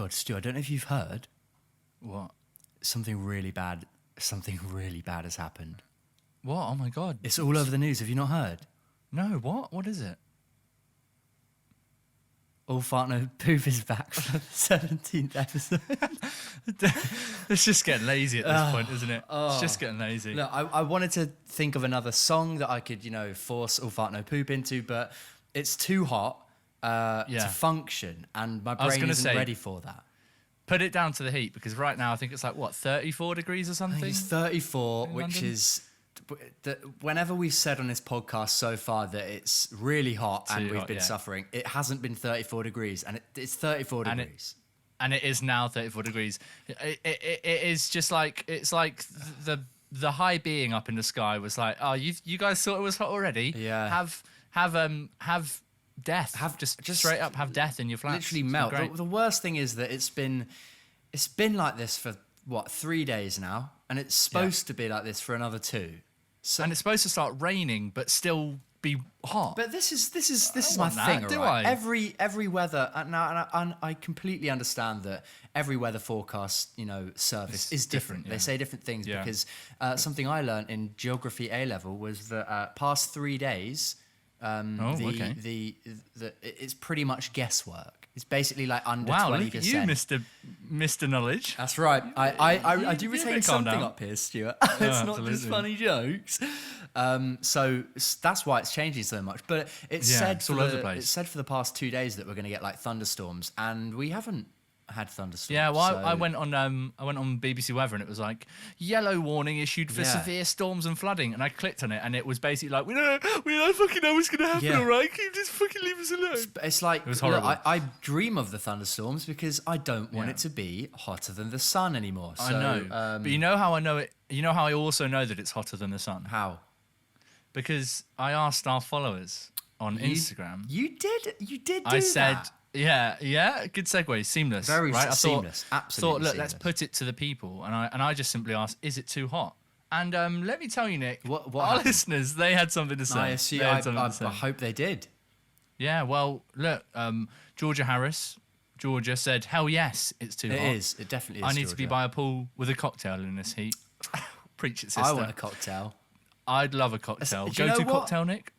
God, Stu, I don't know if you've heard. What? Something really bad has happened. What? Oh my God. It's all over the news. Have you not heard? No, what? What is it? All Fart No Poop is back for the 17th episode. It's just getting lazy at this point, isn't it? It's just getting lazy. Look, I wanted to think of another song that I could, force All Fart No Poop into, but it's too hot to function, and my brain isn't ready for that. Put it down to the heat, because right now I think it's like, 34 degrees or something? I think it's 34, in which London? is... Whenever we've said on this podcast so far that it's really hot and we've been suffering, it hasn't been 34 degrees, and it's 34 degrees. And it is now 34 degrees. It is just like, it's like the high being up in the sky was like, oh, you guys thought it was hot already? Yeah. Have death. Just straight up have death in your flats. Literally melt. The worst thing is that it's been like this for 3 days now, and it's supposed to be like this for another 2. So, and it's supposed to start raining, but still be hot. But this is my thing, right? Every weather now, and I completely understand that every weather forecast service is different. They say different things because something I learned in geography A level was that past 3 days, it's pretty much guesswork. It's basically like under 20%. Wow, look at you, Mr. Knowledge. That's right. I do retain something up here, Stuart. It's not just funny jokes. So that's why it's changing so much. But it's all over the place. It's said for the past 2 days that we're going to get like thunderstorms, and we haven't had thunderstorms. Yeah, well, I went on BBC Weather, and it was like yellow warning issued for severe storms and flooding, and I clicked on it, and it was basically like we don't fucking know what's going to happen. All right, can you just fucking leave us alone? It's like, it was horrible. Look, I dream of the thunderstorms because I don't want it to be hotter than the sun anymore. So, I know, but you know how I know it. You know how I also know that it's hotter than the sun. How? Because I asked our followers on Instagram. You did do I said. that. Yeah, good segue, seamless. Very right? seamless, absolutely. Look, let's put it to the people, and I just simply asked, is it too hot? And let me tell you, Nick, what our happened? Listeners, they had something to say. I hope they did. Yeah, well, look, Georgia said, hell yes, it's too hot. It is, it definitely is. I need to be by a pool with a cocktail in this heat. Preach it, sister. I want a cocktail. I'd love a cocktail. Go-to cocktail, Nick?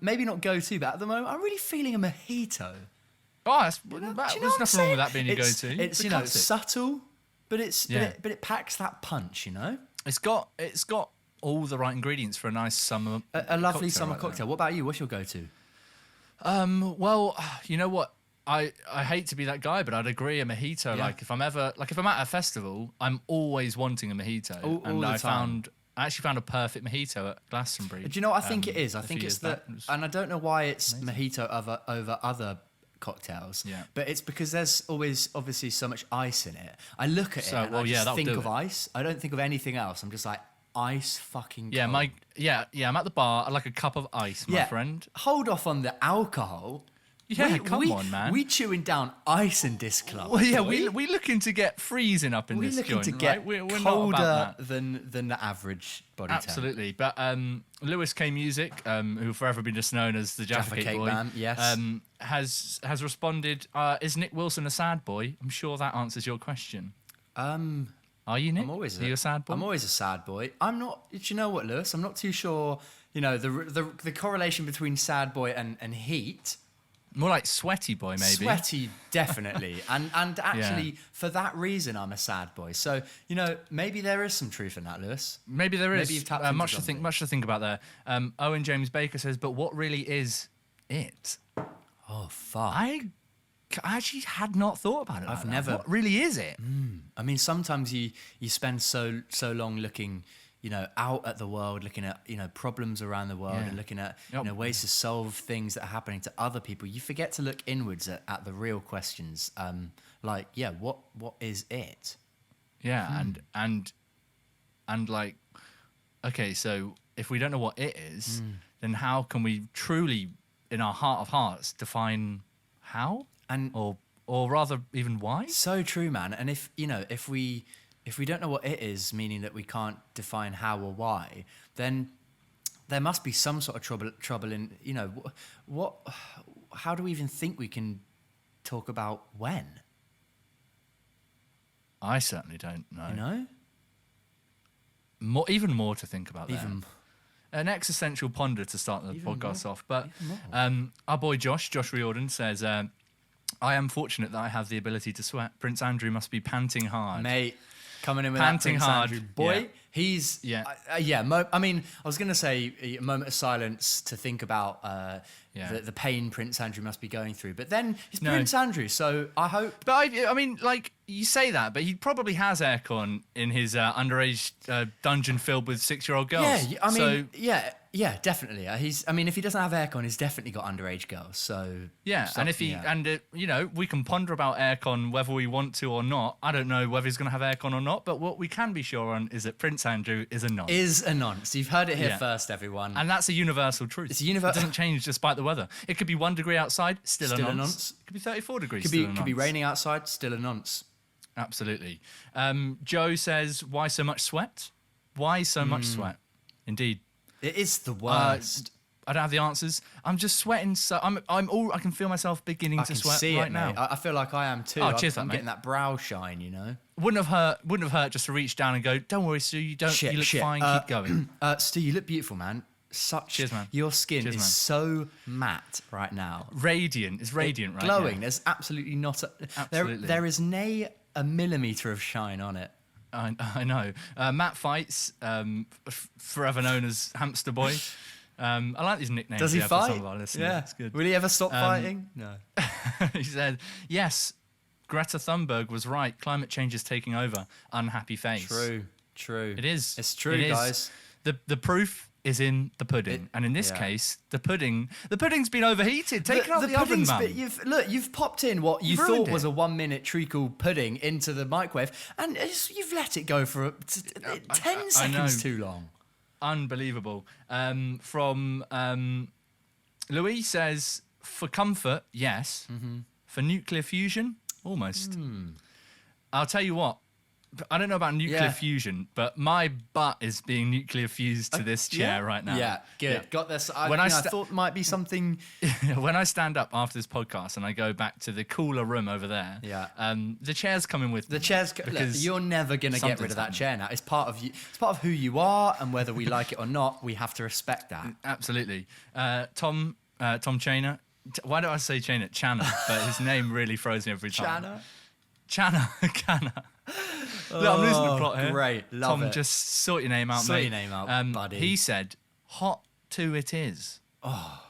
Maybe not go-to, but at the moment, I'm really feeling a mojito. Oh, there's nothing wrong with that being your go-to. It's subtle, but it packs that punch. It's got all the right ingredients for a nice summer. A lovely summer cocktail. What about you? What's your go-to? Well, you know what? I hate to be that guy, but I'd agree. A mojito. Yeah. Like if I'm at a festival, I'm always wanting a mojito. All the time. I actually found a perfect mojito at Glastonbury. Do you know what I think it is? I think it's and I don't know why it's mojito over other cocktails. Yeah. But it's because there's always obviously so much ice in it. I look at it and I just think of ice. I don't think of anything else. I'm just like, ice fucking cold. I'm at the bar. I'd like a cup of ice, my friend. Hold off on the alcohol. Yeah, come on, man. We chewing down ice in this club. Well, yeah, we looking to get freezing up in this joint. We're looking to get we're colder than the average body temp. Absolutely. But Lewis K Music, who'll forever be just known as the Jaffa Cake Boy, Man, yes. has responded, is Nick Wilson a sad boy? I'm sure that answers your question. Are you, Nick? Are you a sad boy? I'm always a sad boy. I'm not. Do you know what, Lewis? I'm not too sure. The correlation between sad boy and heat. More like sweaty boy, maybe. Sweaty, definitely. and actually, for that reason, I'm a sad boy. So, maybe there is some truth in that, Lewis. Maybe there is. Maybe you've tapped into much to think about there. Owen James Baker says, but what really is it? Oh, fuck. I actually had not thought about it. I've never. What really is it? I mean, sometimes you spend so long looking, out at the world, looking at, problems around the world and looking at, ways to solve things that are happening to other people. You forget to look inwards at the real questions. What is it? Yeah. And like, okay, so if we don't know what it is, then how can we truly, in our heart of hearts, define how? Or rather even why? So true, man. And if we don't know what it is, meaning that we can't define how or why, then there must be some sort of trouble in, how do we even think we can talk about when? I certainly don't know. You know? Even more to think about there. Even An existential ponder to start the Even podcast more. off. But Even our boy Josh Riordan says, I am fortunate that I have the ability to sweat. Prince Andrew must be panting hard. Mate, coming in with Panting that Prince hard. Andrew boy. Yeah. He's Yeah. I mean, I was going to say a moment of silence to think about the pain Prince Andrew must be going through, but then he's Prince Andrew, so I hope. But I mean, like, you say that, but he probably has aircon in his underage dungeon filled with 6-year-old girls. Yeah, I mean, yeah, definitely. I mean, if he doesn't have aircon, he's definitely got underage girls. So yeah, and if he we can ponder about aircon whether we want to or not. I don't know whether he's going to have aircon or not, but what we can be sure on is that Prince Andrew is a nonce. Is a nonce. You've heard it here first, everyone. And that's a universal truth. It's It doesn't change despite the weather. It could be 1 degree outside, still a nonce. It could be 34 degrees, still a nonce. Could be raining outside, still a nonce. Absolutely. Joe says, why so much sweat? Why so much sweat? Indeed. It is the worst. I don't have the answers. I'm just sweating. So I can feel myself beginning to sweat right now. I feel like I am too. Oh, cheers, I'm mate. getting that brow shine, you know. Wouldn't have hurt just to reach down and go, don't worry, Stu, you look fine, keep going. Stu, you look beautiful, man. Cheers, man. Your skin Cheers, is man. so matte right now. Radiant. It's radiant, right? Glowing. Yeah. There's absolutely not Absolutely. There is nay a millimetre of shine on it. I know. Matt Fights, forever known as Hamster Boy. I like these nicknames. Does he for fight? some of our listeners. Yeah. It's good. Will he ever stop fighting? No. He said, yes, Greta Thunberg was right. Climate change is taking over. Unhappy face. True. It is. It's true, It is. guys. The proof is in the pudding. And in this case, the pudding's been overheated. Take it out of the oven, man. You've popped in what you You've thought ruined was it. a 1-minute treacle pudding into the microwave, and you've let it go for 10 seconds too long. Unbelievable. From Louis says, for comfort, yes. Mm-hmm. For nuclear fusion, almost. I'll tell you what. I don't know about nuclear fusion, but my butt is being nuclear fused to this chair right now. Yeah, good. Yeah. Got this. I thought it might be something. When I stand up after this podcast and I go back to the cooler room over there, the chair's coming with me. The chair's. Look, you're never going to get rid of that chair now. It's part of you. It's part of who you are, and whether we like it or not, we have to respect that. Absolutely. Tom Chainer. Why do I say Chainer? Channer, but his name really throws me every time. Channer. Look, I'm losing the plot here. Great, love Tom, it. just sort your name out, mate. Sort your name out, buddy. He said, hot 2 it is. Oh.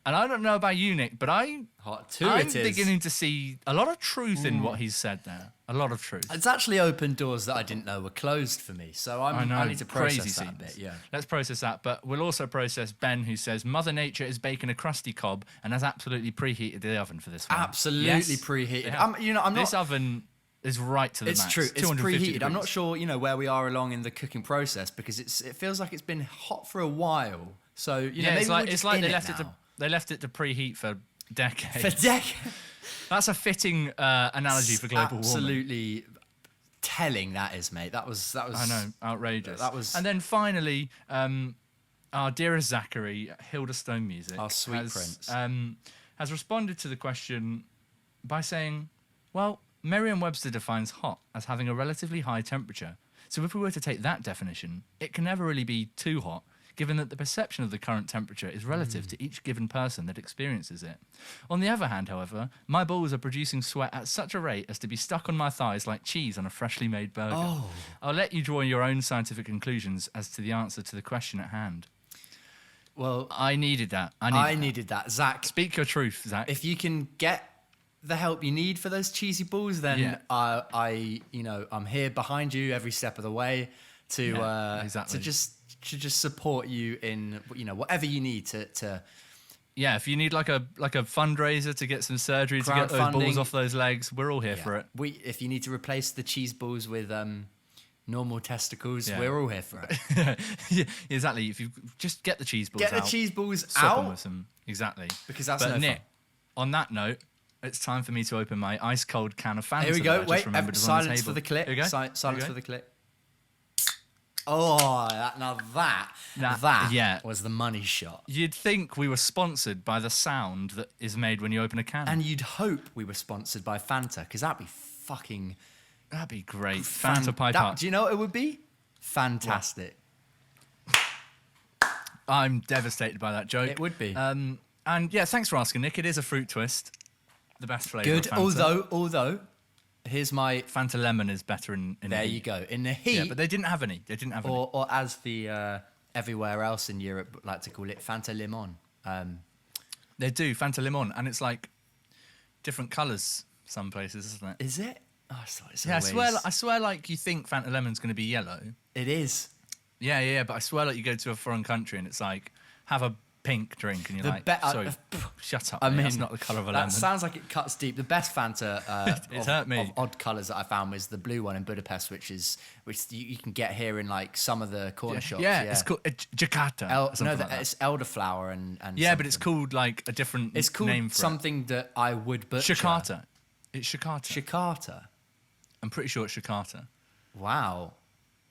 And I don't know about you, Nick, but I'm beginning to see a lot of truth in what he's said there. A lot of truth. It's actually opened doors that I didn't know were closed for me. So I need to process that a bit. Yeah. Let's process that, but we'll also process Ben, who says Mother Nature is baking a crusty cob and has absolutely preheated the oven for this one. Absolutely preheated. I'm not. This oven is right to the max. It's true. It's preheated. Degrees. I'm not sure, where we are along in the cooking process because it feels like it's been hot for a while. So maybe it's like they left it to preheat for decades. That's a fitting analogy for global warming. Absolutely telling that is, mate. That was. I know, outrageous. That was. And then finally, our dearest Zachary, Hilda Stone Music, our sweet prince, has responded to the question by saying, "Well, Merriam-Webster defines hot as having a relatively high temperature. So if we were to take that definition, it can never really be too hot, given that the perception of the current temperature is relative to each given person that experiences it. On the other hand, however, my balls are producing sweat at such a rate as to be stuck on my thighs like cheese on a freshly made burger. Oh. I'll let you draw your own scientific conclusions as to the answer to the question at hand." Well, I needed that. I needed that. Zach, speak your truth, Zach. If you can get the help you need for those cheesy balls, then I'm here behind you every step of the way to just support you in whatever you need to. Yeah, if you need like a fundraiser to get some surgery to get those balls off those legs, we're all here for it. If you need to replace the cheese balls with normal testicles, we're all here for it. Yeah, exactly. If you just get the cheese balls out. Get the cheese balls Swap out. them with them. Exactly. Because that's But no Nick, fun. on that note, it's time for me to open my ice cold can of Fanta. Here we go. that I just Wait, remembered was on the silence table. for the clip. Here we go. Silence Here we for go. the clip. Oh, that was the money shot. You'd think we were sponsored by the sound that is made when you open a can. And you'd hope we were sponsored by Fanta, because that'd be fucking That'd be great. Fanta pie tart. Do you know what it would be? Fantastic. I'm devastated by that joke. It would be. And yeah, thanks for asking, Nick. It is a fruit twist. The best flavour Good. of Fanta. Although, here's my... Fanta lemon is better in There the you heat. go. In the heat. Yeah, but they didn't have any. Or as the everywhere else in Europe like to call it, Fanta Limon. They do, Fanta lemon. And it's like different colours some places, isn't it? Is it? Oh, it's Yeah, always... I swear like you think Fanta lemon's going to be yellow. It is. Yeah, but I swear like you go to a foreign country and it's like, have a pink drink and you're sorry, shut up, mate, that's not the colour of a lemon. That sounds like it cuts deep. The best Fanta of odd colours that I found was the blue one in Budapest, which you can get here in like some of the corner shops. Yeah, it's called Jakarta. It's elderflower and yeah, but it's called like a different it's called name for something that I would butcher. Jakarta. It's Jakarta. Jakarta. I'm pretty sure it's Jakarta. Wow.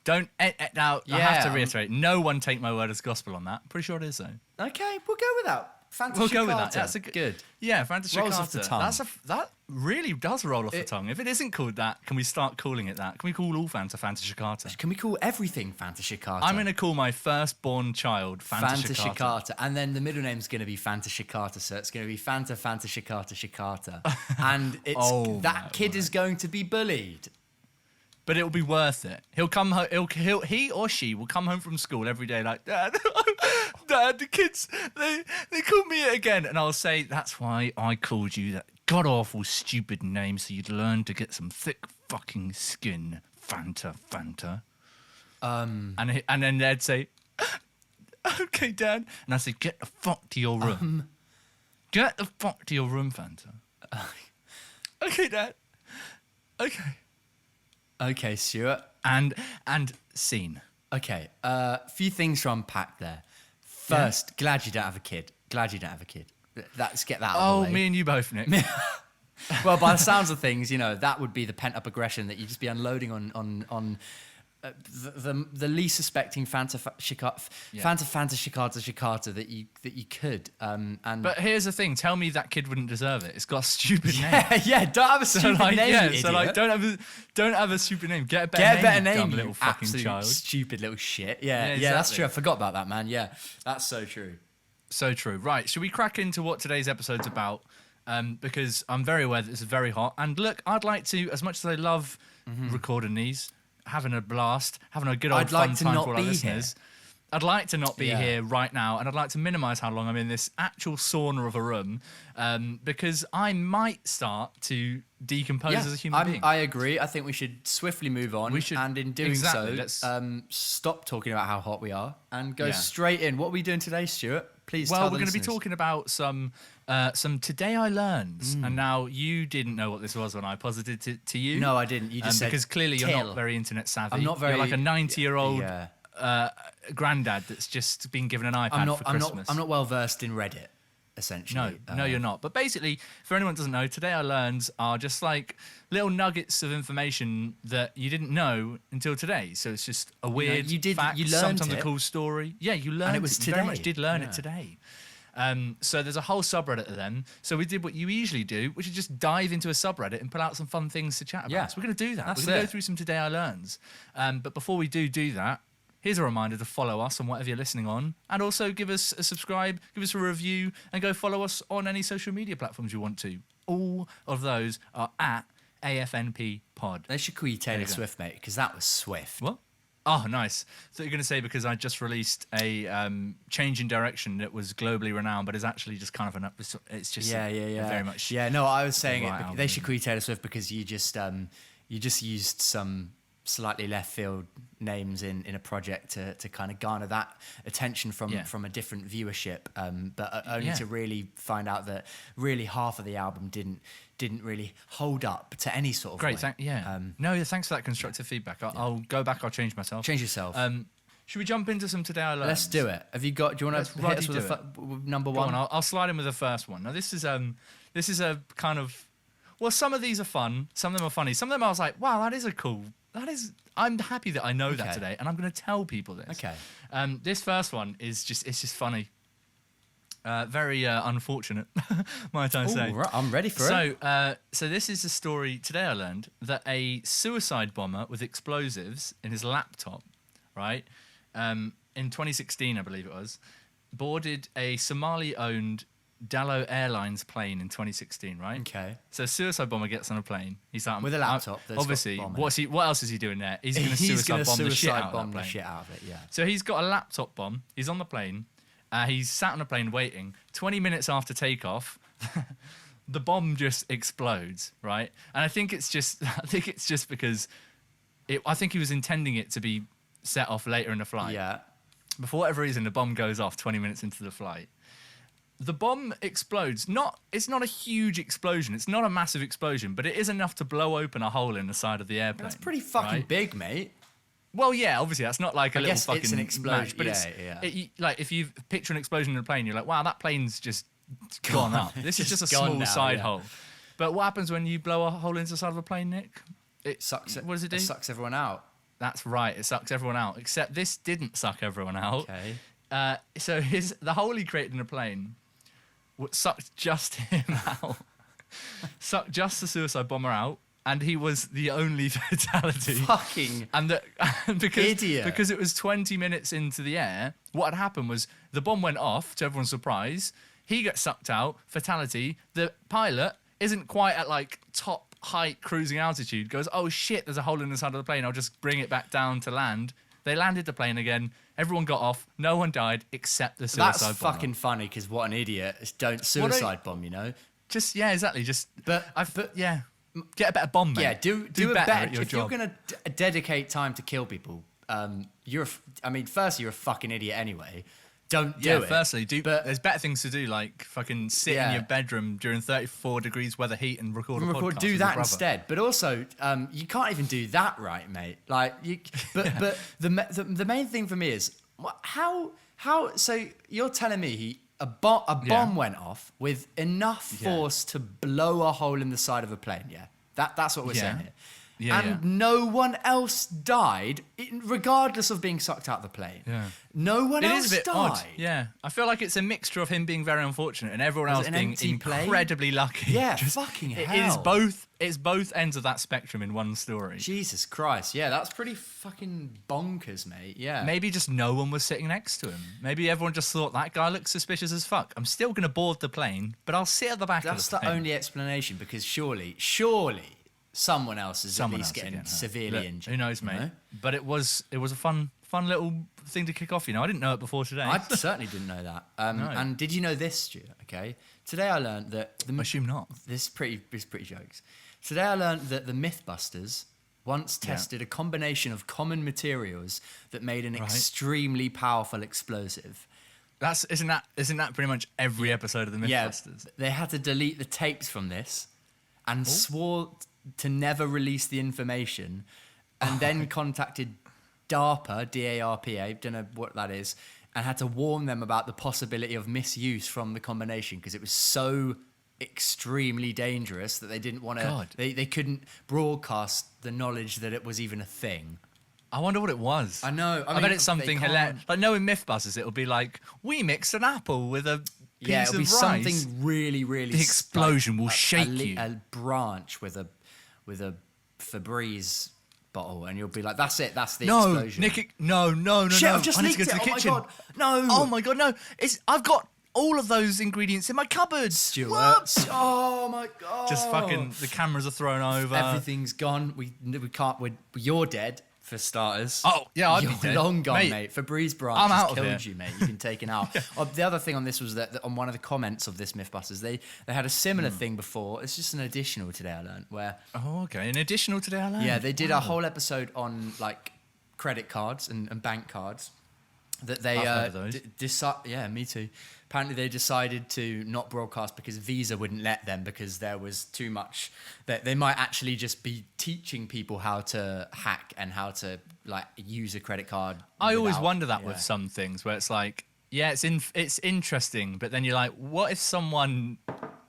Don't now. I have to reiterate. No one take my word as gospel on that. Pretty sure it is though. Okay, we'll go with that. Fanta We'll Jakarta. go with that. That's good. Yeah, Fanta Rolls Jakarta. off the tongue. That really does roll off the tongue. If it isn't called that, can we start calling it that? Can we call all Fanta Jakarta? Can we call everything Fanta Jakarta? I'm going to call my firstborn child Fanta Jakarta. And then the middle name's going to be Fanta Jakarta, so it's going to be Fanta Jakarta. And it's that kid is going to be bullied. But it'll be worth it. He'll come home. He or she will come home from school every day like, Dad, Dad, the kids, they called me it again. And I'll say, that's why I called you that god-awful stupid name so you'd learn to get some thick fucking skin, Fanta. And then they'd say, okay, Dad. And I say, get the fuck to your room. Get the fuck to your room, Fanta. Okay, Dad. Okay, Stuart. And scene. Okay, few things to unpack there. First, glad you don't have a kid. Let's get that out of the way. Oh, me and you both, Nick. Well, by the sounds of things, that would be the pent-up aggression that you'd just be unloading on the least suspecting Fanta Jakarta that you could. But here's the thing: tell me that kid wouldn't deserve it. It's got a stupid name. Yeah, don't have a stupid name. Yeah, you so idiot. don't have a stupid name. Get a better name, dumb little fucking absolute child. Stupid little shit. Yeah, exactly. That's true. I forgot about that, man. Yeah, that's so true. So true. Right, should we crack into what today's episode's about? Because I'm very aware that this is very hot. And look, I'd like to, as much as I love recording these, having a blast, having a good old fun time for all our listeners. I'd like to not be here right now, and I'd like to minimise how long I'm in this actual sauna of a room, because I might start to decompose as a human being. I agree. I think we should swiftly move on. We should, and in doing so, stop talking about how hot we are and go straight in. What are we doing today, Stuart? Please tell the listeners. Well, we're going to be talking about some Today I Learns. And now, you didn't know what this was when I posited it to you. No, I didn't. You just said because clearly till. You're not very internet savvy. I'm not very... You're like a 90-year-old granddad that's just been given an iPad for Christmas. I'm not well versed in Reddit, essentially. No, you're not. But basically, for anyone who doesn't know, Today I Learns are just like little nuggets of information that you didn't know until today. So it's just a weird fact, sometimes a cool story. Yeah, you learned it. Was today. You very much did learn it today. So there's a whole subreddit of them. So we did what you usually do, which is just dive into a subreddit and pull out some fun things to chat about. Yeah. So we're going to do that. That's we're going to go through some Today I Learns. But before we do that, here's a reminder to follow us on whatever you're listening on, and also give us a subscribe, give us a review, and go follow us on any social media platforms you want to. All of those are at AFNP Pod. They should call you Taylor Swift, mate, because that was swift. What? Oh, nice. So you're going to say because I just released a change in direction that was globally renowned, but is actually just kind of it's just very much. Yeah, no, I was saying it. They should call you Taylor Swift because you just used some slightly left field names in a project to kind of garner that attention from a different viewership, but only to really find out that really half of the album didn't really hold up to any sort of great. way. Thanks for that constructive feedback. I'll go back. I'll change myself. Change yourself. Should we jump into some Today I Learned? Let's do it. Have you got? Do you want to hit us with number one? Go on, I'll slide in with the first one. Now this is a kind of, well, some of these are fun. Some of them are funny. Some of them I was like, wow, I'm happy that I know that today, and I'm going to tell people this. Okay. This first one is it's just funny. Very unfortunate, might I say. Right, I'm ready for it. So this is a story today I learned that a suicide bomber with explosives in his laptop, right, in 2016, I believe it was, boarded a Somali-owned Dallo Airlines plane in 2016, right? Okay. So a suicide bomber gets on a plane. He's like, With a laptop. Obviously, what else is he doing there? He's going to suicide bomb the shit out of that plane. Yeah. So he's got a laptop bomb. He's on the plane. He's sat on a plane waiting. 20 minutes after takeoff, the bomb just explodes, right? And I think it's just because I think he was intending it to be set off later in the flight. Yeah. But for whatever reason, the bomb goes off 20 minutes into the flight. The bomb explodes. It's not a huge explosion. It's not a massive explosion, but it is enough to blow open a hole in the side of the airplane. That's pretty fucking big, mate. Well, yeah, obviously that's not like a little fucking it's an explosion, match, but yeah. like if you picture an explosion in a plane, you're like, wow, that plane's just gone up. This is just a small side hole. But what happens when you blow a hole into the side of a plane, Nick? It sucks. What does it do? It sucks everyone out. That's right. It sucks everyone out. Except this didn't suck everyone out. Okay. So the hole he created in a plane sucked just him out. Sucked just the suicide bomber out. And he was the only fatality. Fucking idiot. Because it was 20 minutes into the air, what had happened was the bomb went off, to everyone's surprise. He gets sucked out, fatality. The pilot isn't quite at like top height cruising altitude, goes, oh shit, there's a hole in the side of the plane. I'll just bring it back down to land. They landed the plane again. Everyone got off. No one died except the suicide bomber. That's fucking funny because what an idiot. Don't suicide bomb, you know? Yeah, exactly. But yeah. Get a better bomb, mate. Yeah, do better at your if job. you're going to dedicate time to kill people, firstly, you're a fucking idiot anyway. Don't do it. Firstly, there's better things to do, like fucking sit in your bedroom during 34 degrees weather heat and record a podcast. Do that instead. But also, you can't even do that right, mate. Like, but the main thing for me is how. So you're telling me a bomb went off with enough force to blow a hole in the side of a plane. Yeah, that's what we're saying here. No one else died, regardless of being sucked out of the plane. Yeah. No one else died. Odd. Yeah, I feel like it's a mixture of him being very unfortunate and everyone else being incredibly lucky. Yeah, fucking hell. It is both ends of that spectrum in one story. Jesus Christ. Yeah, that's pretty fucking bonkers, mate. Yeah. Maybe just no one was sitting next to him. Maybe everyone just thought, that guy looks suspicious as fuck. I'm still going to board the plane, but I'll sit at the back of the plane. That's the only explanation, because surely someone else is at least getting severely injured. Who knows, mate? You know? But it was a fun little thing to kick off. You know, I didn't know it before today. I certainly didn't know that. No. And did you know this, Stuart? Okay, today I learned that. I assume not. This is pretty jokes. Today I learned that the Mythbusters once tested a combination of common materials that made an extremely powerful explosive. Isn't that pretty much every episode of the Mythbusters? Yeah, they had to delete the tapes from this, and swore to never release the information, and then contacted DARPA, D-A-R-P-A, don't know what that is, and had to warn them about the possibility of misuse from the combination because it was so extremely dangerous that they didn't want to. They couldn't broadcast the knowledge that it was even a thing. I wonder what it was. I know. I bet it's something hilarious. Like, knowing Mythbusters, it'll be like, we mixed an apple with a piece of rice. Something really, really. The explosion will shake you. A branch with a Febreze bottle, and you'll be like, "That's it. That's the explosion." No, Shit, I've just I need to leaked go to the kitchen. My God, no! Oh my God, no! I've got all of those ingredients in my cupboard. Stuart. What? Oh my God! Just fucking the cameras are thrown over. Everything's gone. We can't. You're dead. For starters. Oh, yeah, I'd You're be dead. Long gone, mate. Febreze branch I'm has out killed you, mate. You've been taken out. The other thing on this was that on one of the comments of this Mythbusters, they had a similar thing before. It's just an additional today I learned where... Oh, okay. An additional today I learned? Yeah, they did a whole episode on like credit cards and bank cards. That they yeah, me too. Apparently they decided to not broadcast because Visa wouldn't let them because there was too much that they might actually just be teaching people how to hack and how to like use a credit card. I always wonder that with some things where it's like, yeah, it's interesting, but then you're like, what if someone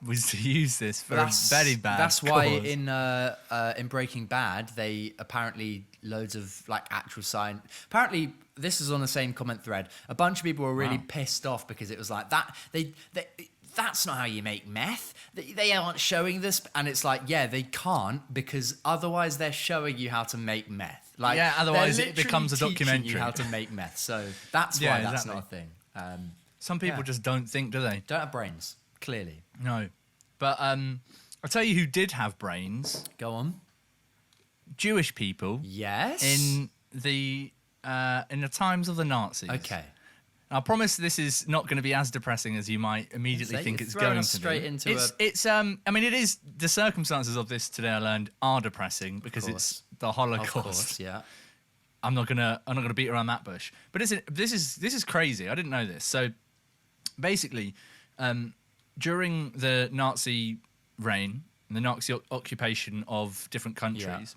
was to use this for a very bad That's why cause. in Breaking Bad, they apparently loads of like actual science. Apparently, this is on the same comment thread. A bunch of people were really pissed off because it was like that. That's not how you make meth. They aren't showing this, and it's like, yeah, they can't because otherwise they're showing you how to make meth. Like, yeah, otherwise it becomes a documentary. You how to make meth. So that's why that's not a thing. Some people just don't think, do they? Don't have brains, clearly. No. But I'll tell you who did have brains. Go on. Jewish people. Yes. In the times of the Nazis. Okay. I promise this is not going to be as depressing as you might immediately think it's going to straight be. Into I mean, it is. The circumstances of this today I learned are depressing because it's the Holocaust. Of course, yeah. I'm not gonna beat around that bush. But this is crazy. I didn't know this. So basically, during the Nazi reign, the Nazi occupation of different countries.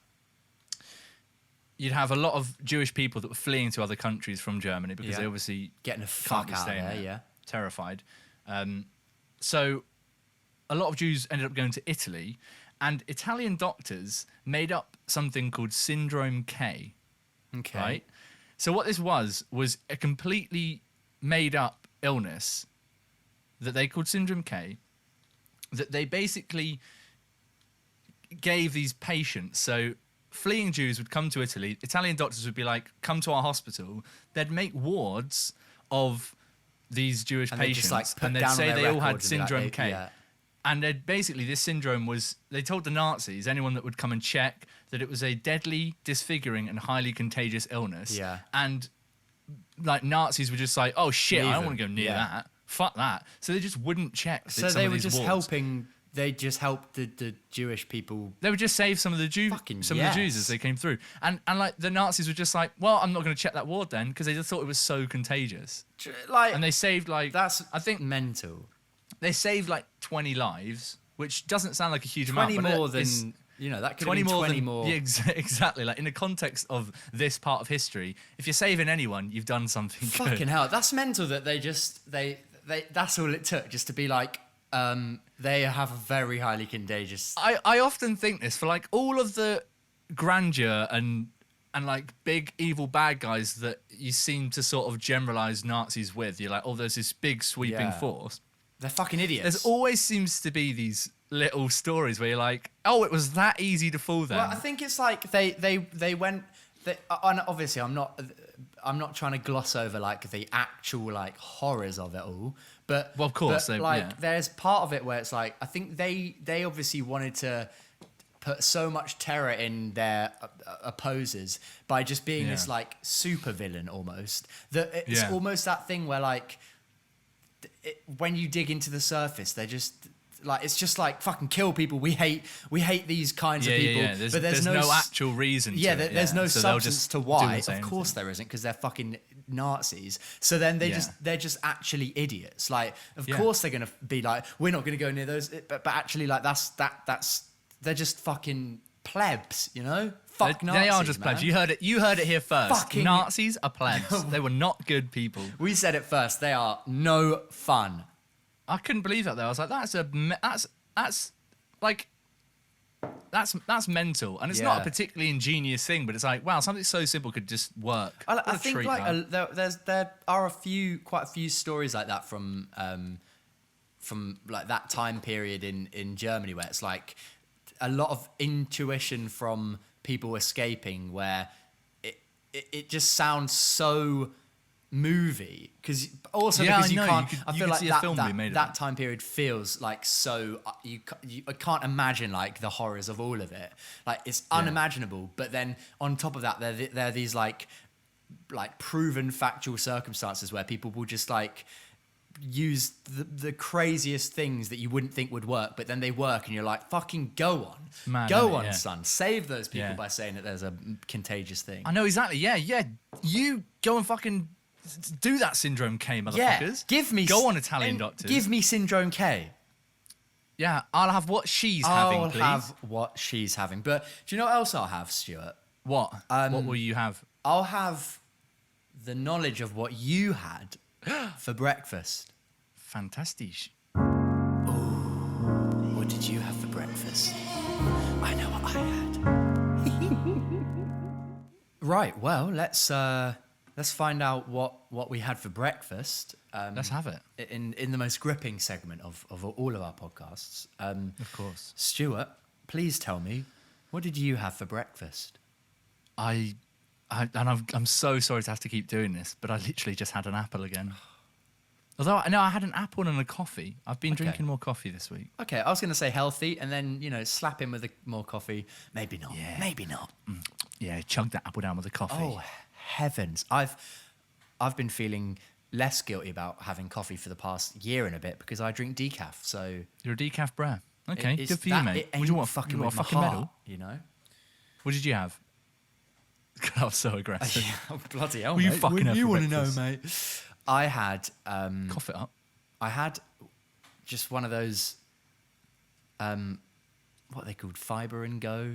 You'd have a lot of Jewish people that were fleeing to other countries from Germany because they obviously getting the fuck out there, terrified. So a lot of Jews ended up going to Italy, and Italian doctors made up something called Syndrome K. Okay. Right? So what this was a completely made up illness that they called Syndrome K, that they basically gave these patients. So fleeing Jews would come to Italy. Italian doctors would be like, come to our hospital. They'd make wards of these Jewish patients. And they'd say they all had Syndrome K. Yeah. And they'd basically, this syndrome was, they told the Nazis, anyone that would come and check, that it was a deadly, disfiguring, and highly contagious illness. Yeah. And like Nazis were just like, oh shit, I don't want to go near that. Fuck that. So they just wouldn't check. So they were just helping. They just helped the Jewish people. They would just save some of the Jews as they came through. And like the Nazis were just like, well, I'm not going to check that ward then because they just thought it was so contagious. Like, and they saved like I think mental. They saved like 20 lives, which doesn't sound like a huge amount. 20 more than that could have been 20 more. Yeah, exactly. Like in the context of this part of history, if you're saving anyone, you've done something good. Fucking hell, that's mental that they that's all it took just to be like. They have a very highly contagious. I often think this for like all of the grandeur and like big evil bad guys that you seem to sort of generalize Nazis with. You're like, oh, there's this big sweeping force. They're fucking idiots. There's always seems to be these little stories where you're like, oh, it was that easy to fool them. Well, I think it's like they went. And obviously, I'm not trying to gloss over like the actual like horrors of it all. But well, of course, there's part of it where it's like I think they obviously wanted to put so much terror in their opposers by just being this like super villain almost that it's almost that thing where like when you dig into the surface they're just like it's just like fucking kill people. We hate these kinds of people. Yeah. But there's no actual reason. There's no substance to why. Of course there isn't because they're fucking Nazis. So then they're just actually idiots. Like of course they're gonna be like we're not gonna go near those. But actually like that's they're just fucking plebs. You know. Fuck Nazis. They are just plebs. Man. You heard it here first. Fucking Nazis are plebs. They were not good people. We said it first. They are no fun. I couldn't believe that though. I was like, that's mental, and it's not a particularly ingenious thing, but it's like, wow, something so simple could just work. I think like there are quite a few stories like that from like that time period in Germany where it's like a lot of intuition from people escaping where it just sounds so movie because you can't. I feel like that time period feels like so. I can't imagine like the horrors of all of it. Like it's unimaginable. But then on top of that, there are these like proven factual circumstances where people will just like use the craziest things that you wouldn't think would work, but then they work, and you're like, fucking go on, son, save those people by saying that there's a contagious thing. I know exactly. Yeah. You go and fucking do that Syndrome K, motherfuckers. Go on, Italian doctors. Give me Syndrome K. Yeah, I'll have what she's having, please. I'll have what she's having. But do you know what else I'll have, Stuart? What? What will you have? I'll have the knowledge of what you had for breakfast. Fantastic. Ooh. did you have for breakfast? I know what I had. Right, well, let's find out what we had for breakfast. Let's have it. In the most gripping segment of all of our podcasts. Of course. Stuart, please tell me, what did you have for breakfast? I'm so sorry to have to keep doing this, but I literally just had an apple again. Although I had an apple and a coffee. I've been drinking more coffee this week. Okay, I was going to say healthy, and then slap in with more coffee. Maybe not. Yeah. Maybe not. Yeah, chug that apple down with a coffee. Oh heavens! I've been feeling less guilty about having coffee for the past year and a bit because I drink decaf. So you're a decaf brer. Okay, good for you, that, mate. Would you want fucking with my heart, medal? You know. What did you have? I was so aggressive. Oh, bloody hell, mate. You fucking have you want to know, mate? I had cough it up. I had just one of those what are they called? Fiber and Go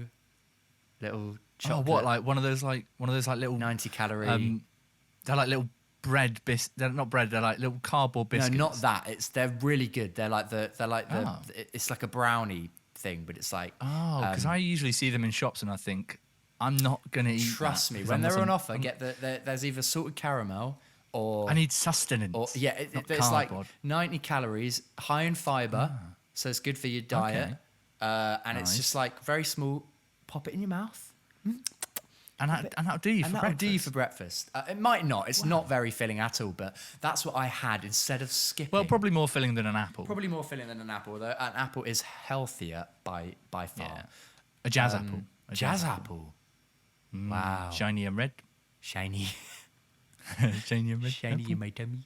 little chocolate. Oh, what, like one of those little 90 calorie. They're like little bread They're not bread. They're like little cardboard biscuits. No, not that. They're really good. They're like it's like a brownie thing, but it's like because I usually see them in shops and I think I'm not gonna eat. Trust me, when they're on offer, get there's either salted caramel. Or, I need sustenance. Or, yeah, it's like 90 calories, high in fiber, so it's good for your diet. Okay. And it's just like very small. Pop it in your mouth. And that'll do you for breakfast. That'll do you for breakfast. It might not. It's not very filling at all, but that's what I had instead of skipping. Well, probably more filling than an apple. Probably more filling than an apple, although an apple is healthier by far. Yeah. A jazz apple. A jazz apple. Wow. Shiny and red. Shiny. Shiny and red. Shiny in my tummy.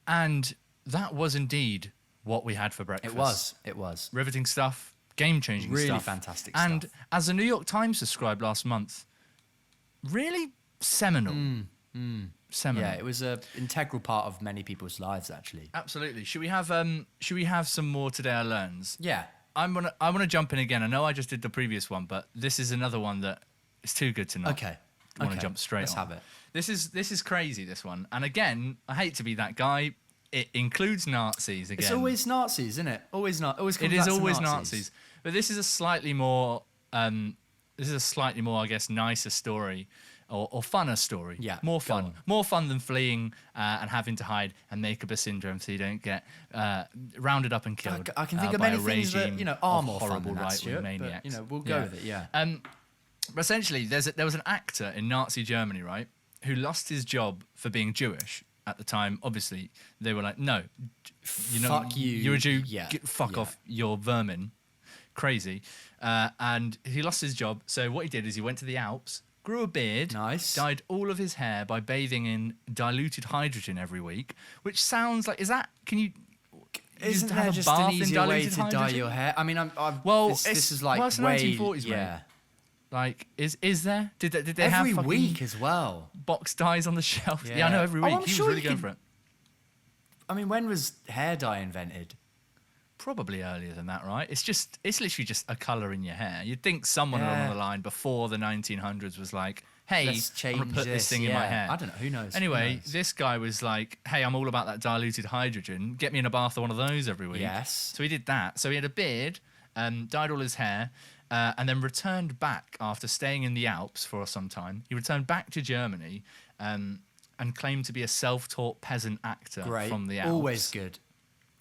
And that was indeed what we had for breakfast. It was. Riveting stuff, game-changing stuff. Really fantastic and stuff. And as the New York Times described last month, really seminal. Seminal. Yeah, it was an integral part of many people's lives, actually. Absolutely. Should we have some more Today I Learns? Yeah. I want to jump in again. I know I just did the previous one, but this is another one that is too good to not. Okay. I want to jump straight Let's on. have it. This is crazy, this one. And again, I hate to be that guy. It includes Nazis again. It's always Nazis, isn't it? Always not. Always. It is always Nazis. But this is a slightly more. I guess, nicer story, or funner story. Yeah. More fun than fleeing and having to hide and make up a syndrome so you don't get rounded up and killed. I can think of many things that are more horrible right-wing maniacs. But, we'll go with it. Yeah. But essentially, there was an actor in Nazi Germany, right, who lost his job for being Jewish at the time. Obviously, they were like, no, fuck you. You're a Jew. Yeah. Fuck off. You're vermin. Crazy. And he lost his job. So what he did is he went to the Alps, grew a beard, dyed all of his hair by bathing in diluted hydrogen every week, which sounds like, Isn't there just an easier way to dye your hair? I mean, this is like it's way, 1940s, yeah. mate. Like, is there? Did they every have week as well? Box dyes on the shelf. Yeah, I know, every week. I'm he sure was really going for it. I mean, when was hair dye invented? Probably earlier than that, right? It's literally just a colour in your hair. You'd think someone along the line before the 1900s was like, hey, I'm going to put this thing in my hair. I don't know, who knows? Anyway, this guy was like, hey, I'm all about that diluted hydrogen. Get me in a bath of one of those every week. Yes. So he did that. So he had a beard, dyed all his hair, and then returned back after staying in the Alps for some time. He returned back to Germany and claimed to be a self-taught peasant actor from the Alps. Always good.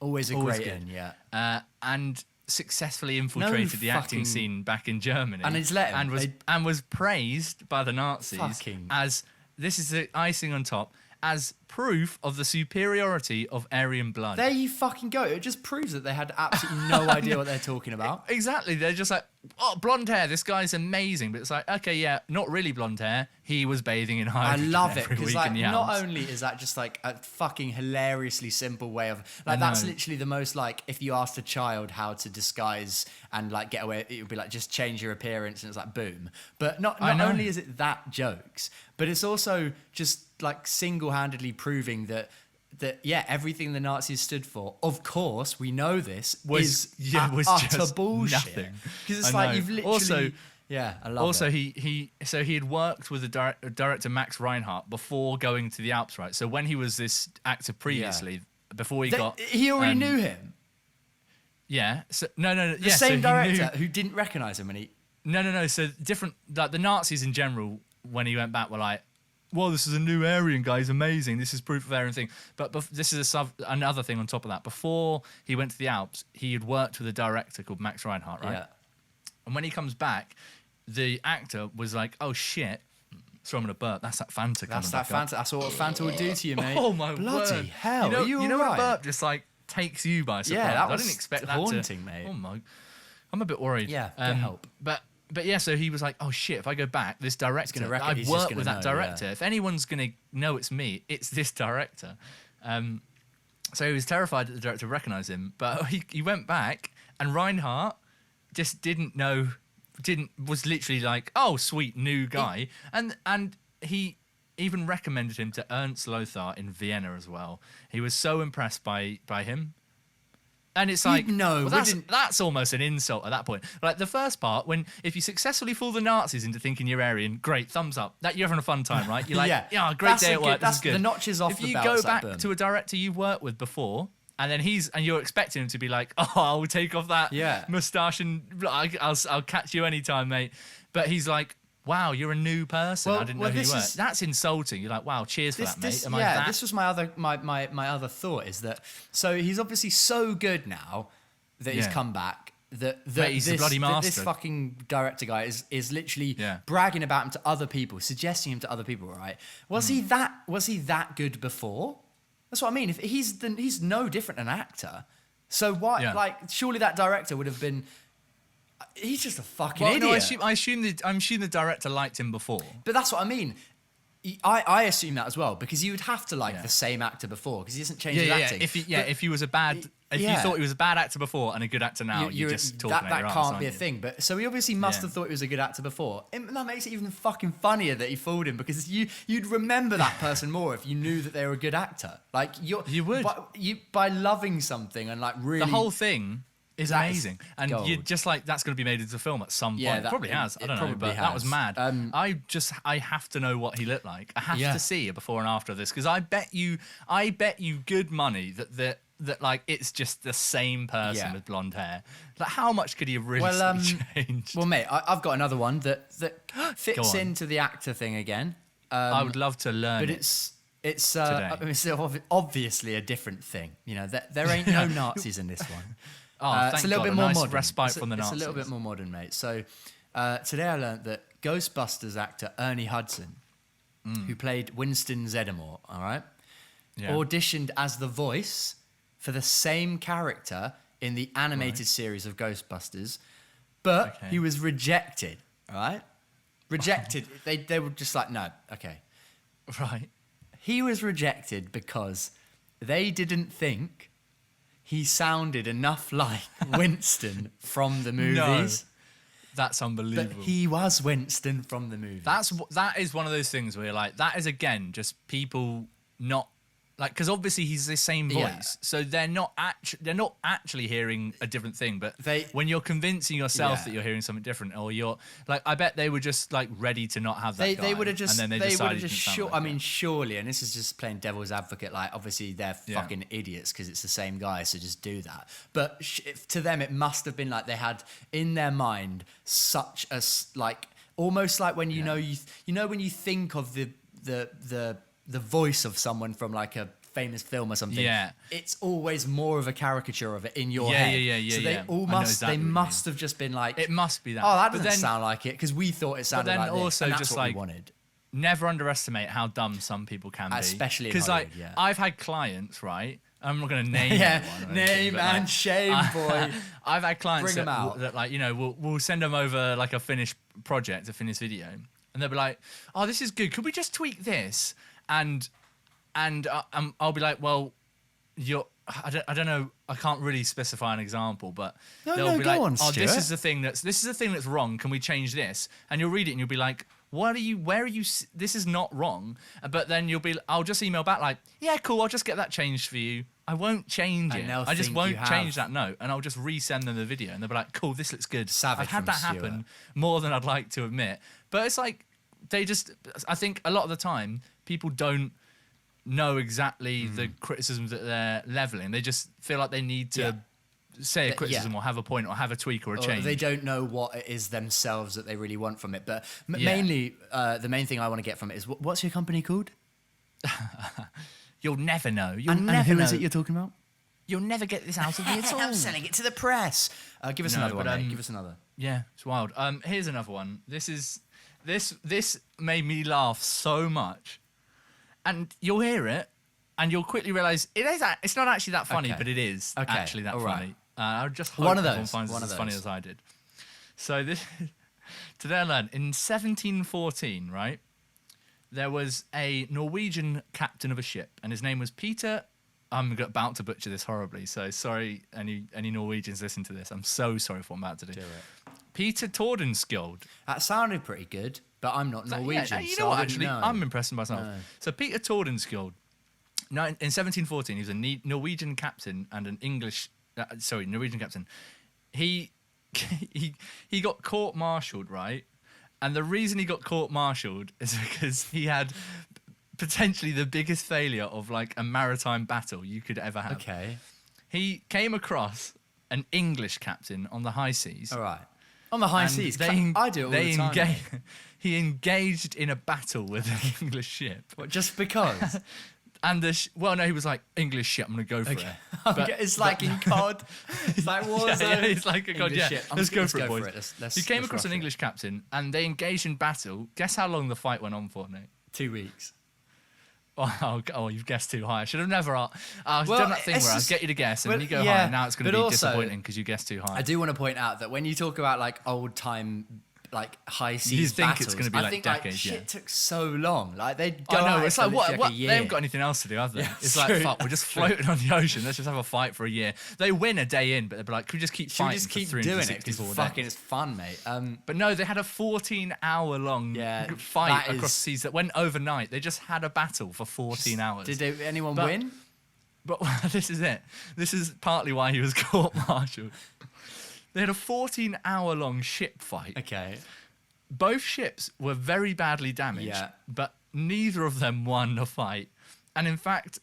Always a great in, yeah. And successfully infiltrated the acting scene back in Germany. And he's let him. And was praised by the Nazis as, this is the icing on top, as proof of the superiority of Aryan blood. There you fucking go. It just proves that they had absolutely no idea what they're talking about. Exactly. They're just like, oh, blonde hair, this guy's amazing. But it's like, okay, yeah, not really blonde hair. He was bathing in hydrogen. I love it because like, not Alps. only is that just like a fucking hilariously simple way of like that's literally the most like if you asked a child how to disguise and like get away, it would be like just change your appearance and it's like boom. But not only is it that jokes, but it's also just like single-handedly proving that everything the Nazis stood for, of course, we know this, was utter just bullshit. Because it's like you've literally... I love it. Also, he had worked with the director Max Reinhardt before going to the Alps, right? So when he was this actor previously, before he got. He already knew him. Yeah. So no. The same director who didn't recognize him when he. No. So different. Like the Nazis in general, when he went back, were like, "Well, this is a new Aryan guy. He's amazing. This is proof of Aryan thing." But this is another thing on top of that. Before he went to the Alps, he had worked with a director called Max Reinhardt, right? Yeah. And when he comes back, the actor was like, "Oh shit." So I'm gonna burp. That's that Fanta. That's that Fanta. That's what Fanta would do to you, mate. Oh my bloody word. hell! You know when a burp just like takes you by surprise. Yeah, that was I didn't expect haunting, that mate. Oh my! I'm a bit worried. Yeah, get help. But yeah, so he was like, "Oh shit! If I go back, this director, I've he's worked with that know, director. Yeah. If anyone's gonna know it's me, it's this director." So he was terrified that the director recognised him, but he went back, and Reinhardt just was literally like, "Oh, sweet new guy," and he even recommended him to Ernst Lothar in Vienna as well. He was so impressed by him. And it's like, that's almost an insult at that point. Like the first part, if you successfully fool the Nazis into thinking you're Aryan, great, thumbs up. That you're having a fun time, right? You're like, yeah, great day at work. This is good. The notches off the belt. If you go back to a director you've worked with before, and then you're expecting him to be like, "Oh, I'll take off that mustache and I'll catch you anytime, mate." But he's like, "Wow, you're a new person. I didn't know who you were." That's insulting. You're like, "Wow, cheers for that, mate." This was my other thought is that so he's obviously so good now that he's come back that he's the bloody master. This fucking director guy is literally bragging about him to other people, suggesting him to other people. Right? Was he that good before? That's what I mean. If he's no different an actor, so why? Yeah. Like, surely that director would have been. He's just a fucking idiot. No, I assume the director liked him before. But that's what I mean. I assume that as well because you would have to like the same actor before because he hasn't changed his acting. If you thought he was a bad actor before and a good actor now, you're just talking that your can't arse, be a thing. But so he obviously must have thought he was a good actor before. And that makes it even fucking funnier that he fooled him because you'd remember that person more if you knew that they were a good actor. Like you would by loving something and like really the whole thing. Is amazing, and you're just like that's going to be made into a film at some point. It probably has. I don't know, but that was mad. I have to know what he looked like. I have to see a before and after of this because I bet you good money that like it's just the same person with blonde hair. Like how much could he have really changed? Well, mate, I've got another one that fits into the actor thing again. I would love to learn, but it's obviously a different thing. You know, there ain't no Nazis in this one. It's a little bit more modern. Respite from the Nazis. It's a little bit more modern, mate. So today I learned that Ghostbusters actor Ernie Hudson, who played Winston Zeddemore, all right, auditioned as the voice for the same character in the animated series of Ghostbusters, but he was rejected, all right? Rejected. They were just like, no, okay. Right. He was rejected because they didn't think he sounded enough like Winston from the movies. No, that's unbelievable. But he was Winston from the movies. That is one of those things where you're like, that is again just people not like because obviously he's the same voice, so they're not actually hearing a different thing. But when you're convincing yourself that you're hearing something different, or you're like, I bet they were just like ready to not have that. They would have just. And then they decided I mean, surely, and this is just playing devil's advocate. Like, obviously, they're fucking idiots because it's the same guy, so just do that. But to them, it must have been like they had in their mind such a like almost like when you know when you think of the voice of someone from like a famous film or something. Yeah, it's always more of a caricature of it in your head. So they must have just been like, it must be that. Oh, that doesn't sound like it because we thought it sounded like also this, and that's just what like we wanted. Never underestimate how dumb some people can be, especially because like I've had clients, right? I'm not going to name anyone. Name and shame, boy. I've had clients that like we'll send them over like a finished project, a finished video, and they'll be like, "Oh, this is good. Could we just tweak this?" And I'll be like, well, I don't know. I can't really specify an example, but they'll be like, oh, this is the thing that's wrong. Can we change this? And you'll read it and you'll be like, where are you? This is not wrong. But then I'll just email back like, yeah, cool. I'll just get that changed for you. I won't change it. I just won't change that note, and I'll just resend them the video, and they'll be like, cool, this looks good. I've had that happen more than I'd like to admit, but it's like I think a lot of the time people don't know exactly the criticisms that they're leveling. They just feel like they need to say a criticism or have a point or have a tweak or a change. They don't know what it is themselves that they really want from it. But mainly, the main thing I want to get from it is, what's your company called? You'll never know. And who is it you're talking about? You'll never get this out of me at all. I'm selling it to the press. Give us another one, mate. Give us another. Yeah, it's wild. Here's another one. This made me laugh so much. And you'll hear it, and you'll quickly realise it's not actually that funny, but it is actually that funny. I just hope everyone finds it as funny as I did. So today I learned in 1714, right? There was a Norwegian captain of a ship, and his name was Peter. I'm about to butcher this horribly, so sorry, any Norwegians listen to this. I'm so sorry for what I'm about to do. Peter Tordenskjold. That sounded pretty good, but I'm not Norwegian. You know what, actually, I'm impressed with myself. No. So Peter Tordenskjold, in 1714, he was a Norwegian captain and an Norwegian captain. He got court-martialed, right? And the reason he got court-martialed is because he had potentially the biggest failure of like a maritime battle you could ever have. Okay. He came across an English captain on the high seas. All right. On the high seas. I do it all the time. He engaged in a battle with an English ship. What, just because? And he was like, English ship, I'm going to go for it. But, it's like in COD. It's like Warzone. Yeah, it's like a COD, Let's go for it, boys. Let's he came across an English captain, and they engaged in battle. Guess how long the fight went on for, Nate? 2 weeks. Oh, you've guessed too high. I should have never asked. I've done that thing where I get you to guess, and then you go high, and now it's going to be disappointing because you guessed too high. I do want to point out that when you talk about like old-time like high seas you think battles, it's going to be like decades, shit took so long. Like they'd go it's like what they haven't got anything else to do, have they? Yeah, it's like fuck, we're just floating on the ocean. Let's just have a fight for a year. They win a day in, but they'd be like, "Can we just keep fighting? Just keep doing it because it's fun, mate." But no, they had a 14-hour long fight across the seas that went overnight. They just had a battle for 14 hours. Did anyone win? But this is it. This is partly why he was court-martialed. They had a 14-hour long ship fight. Okay. Both ships were very badly damaged, but neither of them won the fight. And in fact,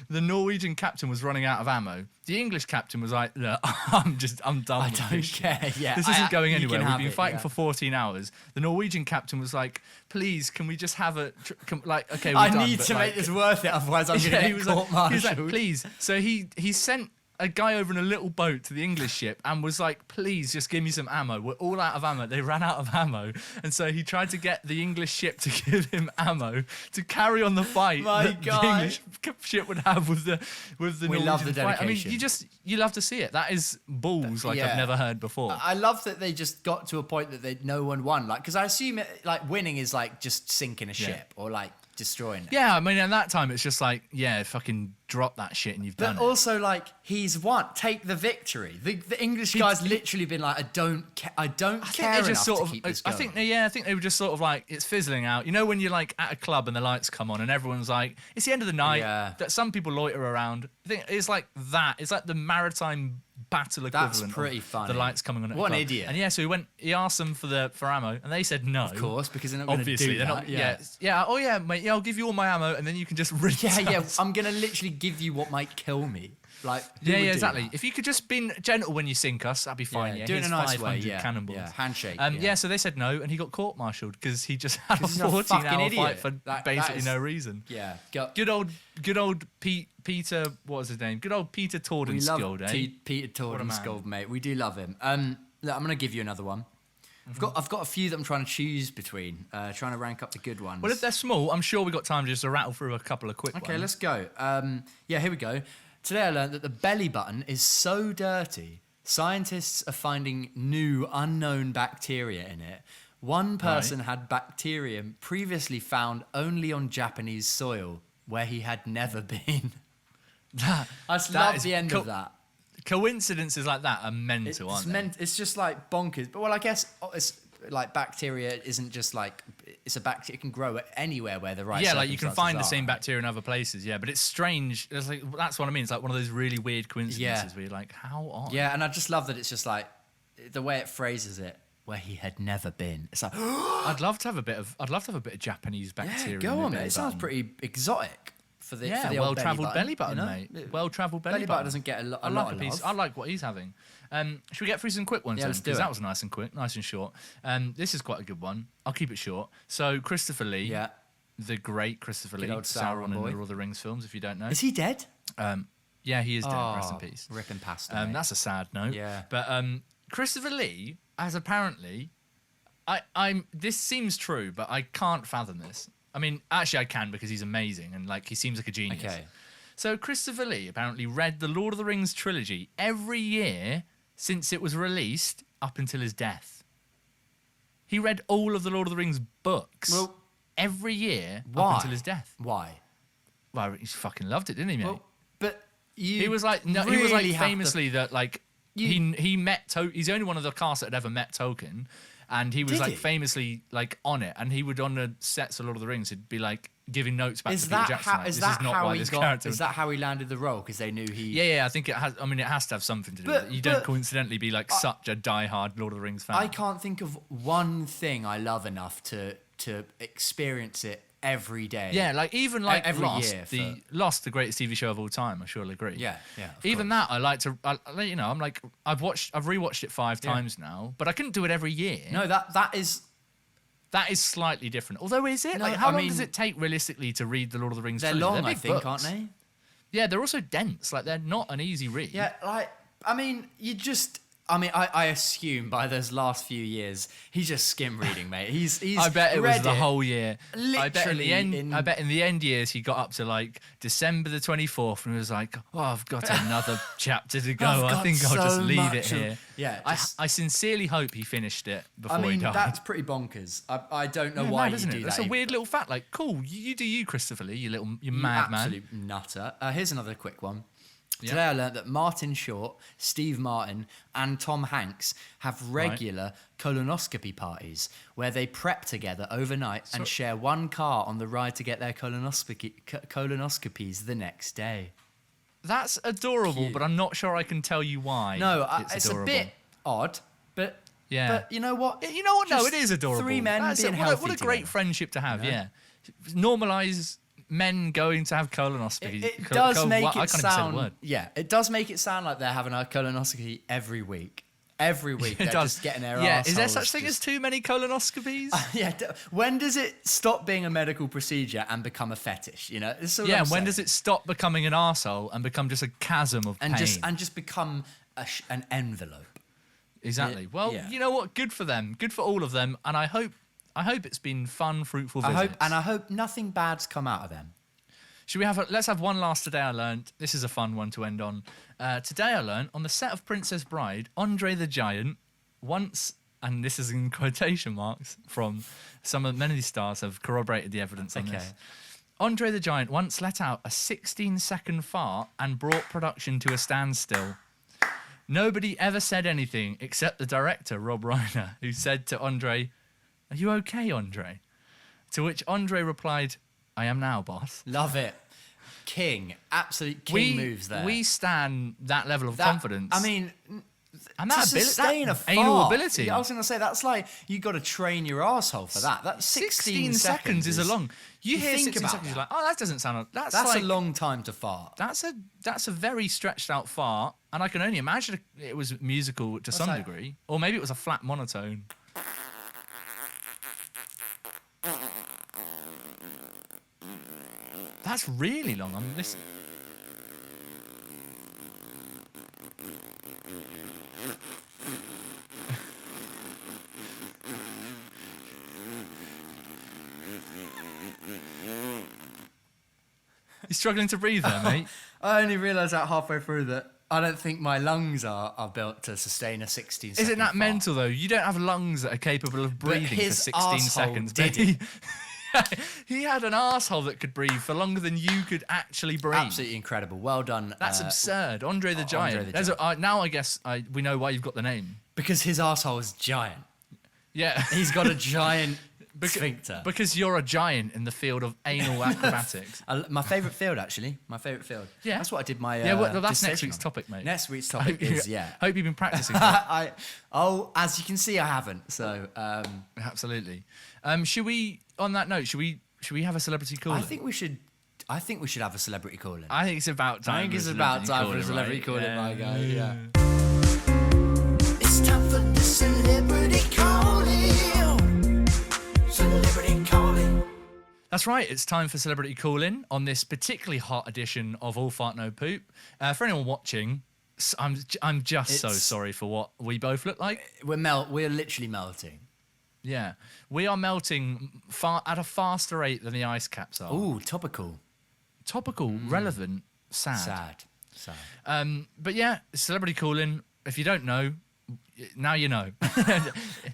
the Norwegian captain was running out of ammo. The English captain was like, "Look, I'm done with this. I don't care. Yeah, this isn't going anywhere. We've been fighting for 14 hours." The Norwegian captain was like, "Please, can we just have okay, we're I done, need to make this worth it, otherwise I'm going to get court-martialed." He was like, "Please." So he sent a guy over in a little boat to the English ship and was like, "Please, just give me some ammo. We're all out of ammo." They ran out of ammo. And so he tried to get the English ship to give him ammo to carry on the fight that the English ship would have with the Norwegian love the fight. dedication. I mean, you love to see it. That is balls I've never heard before. I love that they just got to a point that no one won. Like, because I assume winning is like just sinking a ship or like destroying it. Yeah, I mean, at that time, it's just like, fucking drop that shit and you've done it. But also, like, he's won. Take the victory. The English guy's literally been like, I don't care enough to keep this going. I think they were just sort of like, it's fizzling out. You know when you're like at a club and the lights come on and everyone's like, it's the end of the night. Yeah. That some people loiter around. I think it's like that. It's like the maritime battle equivalent. That's pretty funny. The lights coming on at What a an club. idiot. And so he asked them for ammo and they said no. Of course, because they're not going to do they're that. Not, oh yeah, mate, I'll give you all my ammo and then you can just rinse out. I'm going to literally give you what might kill me. Like, exactly. If you could just be gentle when you sink us, that'd be fine. Yeah, do it in a nice way. Cannonballs. Yeah, handshake. So they said no, and he got court-martialed because he just had a 14-hour fight for basically no reason. Yeah, good old Peter. What was his name? Good old Peter Tordenskjold. Peter Tordenskjold, mate. We do love him. Look, I'm going to give you another one. I've got a few that I'm trying to choose between, trying to rank up the good ones. Well, if they're small, I'm sure we've got time just to rattle through a couple of quick ones. Okay, let's go. Here we go. Today I learned that the belly button is so dirty, scientists are finding new unknown bacteria in it. One person had bacterium previously found only on Japanese soil, where he had never been. I just love the end of that. Coincidences like that are mental, aren't they? It's just like bonkers. But I guess it's like bacteria isn't just like it's a bacteria. It can grow anywhere where the right. Yeah, like you can find the same bacteria in other places. Yeah, but it's strange. It's like that's what I mean. It's like one of those really weird coincidences where you're like, how odd. Yeah, and I just love that it's just like the way it phrases it. where he had never been. It's like, I'd love to have a bit of Japanese bacteria. go on, mate. It sounds pretty exotic for the for the old well-travelled belly button, button, mate. Well-travelled belly button doesn't get a lot I of like a piece. love. I like what he's having. Should we get through some quick ones? Yeah, let's do it. That was nice and quick, nice and short. This is quite a good one. I'll keep it short. So Christopher Lee, the great Christopher Lee, old Sauron in the boy. Lord of the Rings films. If you don't know, Is he dead? yeah, he is dead. Rest in peace. Rip and pasta. Mate. That's a sad note. Yeah. But Christopher Lee has apparently, I'm. This seems true, but I can't fathom this. I mean, actually, I can because he's amazing and like he seems like a genius. Okay. So Christopher Lee apparently read the Lord of the Rings trilogy every year since it was released up until his death. He read all of the Lord of the Rings books every year up until his death. Why? Well, he fucking loved it, didn't he, mate? Well, but you. He was like, no, really he was like have famously that like he met he's the only one of the cast that had ever met Tolkien, and he was Did like he? famously like on it, and he would on the sets of Lord of the Rings, he'd be like giving notes back Is to Peter that Jackson. how? Like, Is this that is not how why he this got? character. Is that how he landed the role? Because they knew he. Yeah, I think it has. I mean, it has to have something to do with it. You don't coincidentally be like such a diehard Lord of the Rings fan. I can't think of one thing I love enough to experience it every day. Yeah, like even like every Lost, year Lost, the greatest TV show of all time. I surely agree. Yeah, yeah. of Even course. that, I like to. You know, I'm like, I've rewatched it 5 times now, but I couldn't do it every year. No, that is. That is slightly different. Although, is it? No, Like, how I long mean, does it take realistically to read the Lord of the Rings? They're trilogy? long, They're I big think, books. aren't they? Yeah, they're also dense. Like, they're not an easy read. Yeah, like I mean, you just. I mean, I assume by those last few years, he's just skim reading, mate. He's. I bet it was read the whole year. I bet in the literally end. I bet in the end years he got up to like December the 24th and was like, "Oh, I've got another chapter to go. I've I got think I'll just so leave it much of- here." Yeah, I sincerely hope he finished it before I he mean, died. that's pretty bonkers. I don't know Yeah, why mad, you isn't do it? that. That's a weird little fact. Like, cool, you do you, Christopher Lee, you mad man. Absolute nutter. Here's another quick one. Yeah. Today I learned that Martin Short, Steve Martin, and Tom Hanks have regular colonoscopy parties where they prep together overnight and share one car on the ride to get their colonoscopies the next day. That's adorable, Cute. but I'm not sure I can tell you why. No, it's adorable. a bit odd, but Yeah. But you know what? You know what? No, Just it is adorable. 3 men That's being it. healthy What a great together. friendship to have. You know? Yeah, normalize men going to have colonoscopy. It does make I it can't even say the sound. word. Yeah, it does make it sound like they're having a colonoscopy every week. Every week, they're It does. just getting their Yeah, is there arseholes such thing as too many colonoscopies? Yeah. When does it stop being a medical procedure and become a fetish? You know. This is what Yeah, I'm and when saying. does it stop becoming an arsehole and become just a chasm of and pain? just become an envelope? Exactly. Well, yeah. you know what? Good for them. Good for all of them. And I hope it's been fun, fruitful visits. I hope nothing bad's come out of them. Should we have let's have one last Today I Learned. This is a fun one to end on. Today I learned on the set of Princess Bride, Andre the Giant once, and this is in quotation marks from many of these stars have corroborated the evidence on this. Andre the Giant once let out a 16-second fart and brought production to a standstill. Nobody ever said anything except the director, Rob Reiner, who said to Andre, "Are you okay, Andre?" To which Andre replied, "I am now, boss." Love it. King. Absolute king moves there. We stand that level of confidence. I mean, and to that ability, sustain that a anal fart. ability. Yeah, I was going to say, that's like, you got to train your asshole for that. That's 16 seconds is a long. You hear think 16 about seconds, that. you're like, oh, that doesn't sound. That's a like, long time to fart. That's a very stretched out fart, and I can only imagine it was musical to some like- degree, or maybe it was a flat monotone. That's really long. I'm listening. You're struggling to breathe there, mate. I only realised that halfway through that I don't think my lungs are built to sustain a 16 second Isn't that fart. mental, though? You don't have lungs that are capable of breathing for his 16 arsehole seconds. did But he had an arsehole that could breathe for longer than you could actually breathe. Absolutely incredible. Well done. That's absurd. Andre the Giant. the Giant. Now I guess we know why you've got the name. Because his arsehole is giant. Yeah. He's got a giant sphincter. Because you're a giant in the field of anal acrobatics. My favourite field, actually. My favourite field. Yeah. That's what I did my Well, that's next dissertation week's on. topic, mate. Next week's topic is, yeah. Hope you've been practicing. As you can see, I haven't. So Absolutely. Should we, on that note, should we have a celebrity call? I think we should have a celebrity call in. I think it's about time. I think it's about time for a celebrity call in, my guy. Yeah. It's time for the celebrity calling. Celebrity calling. That's right. It's time for celebrity call-in on this particularly hot edition of All Fart No Poop. For anyone watching, I'm just so sorry for what we both look like. We're literally melting. Yeah, we are melting at a faster rate than the ice caps are. Ooh, topical. Topical, relevant, sad. But yeah, celebrity call-in. If you don't know, now you know.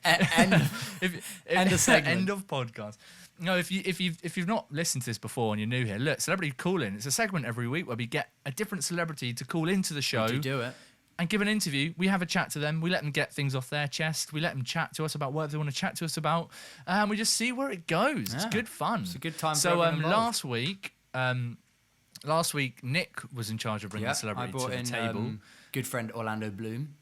End of segment. End of podcast. No, if you've not listened to this before and you're new here, look, celebrity call-in. It's a segment every week where we get a different celebrity to call into the show. We do it. And give an interview. We have a chat to them. We let them get things off their chest. We let them chat to us about what they want to chat to us about. And we just see where it goes. It's good fun. It's a good time for So everyone involved. last week, Nick was in charge of bringing the celebrity to the table. Good friend Orlando Bloom.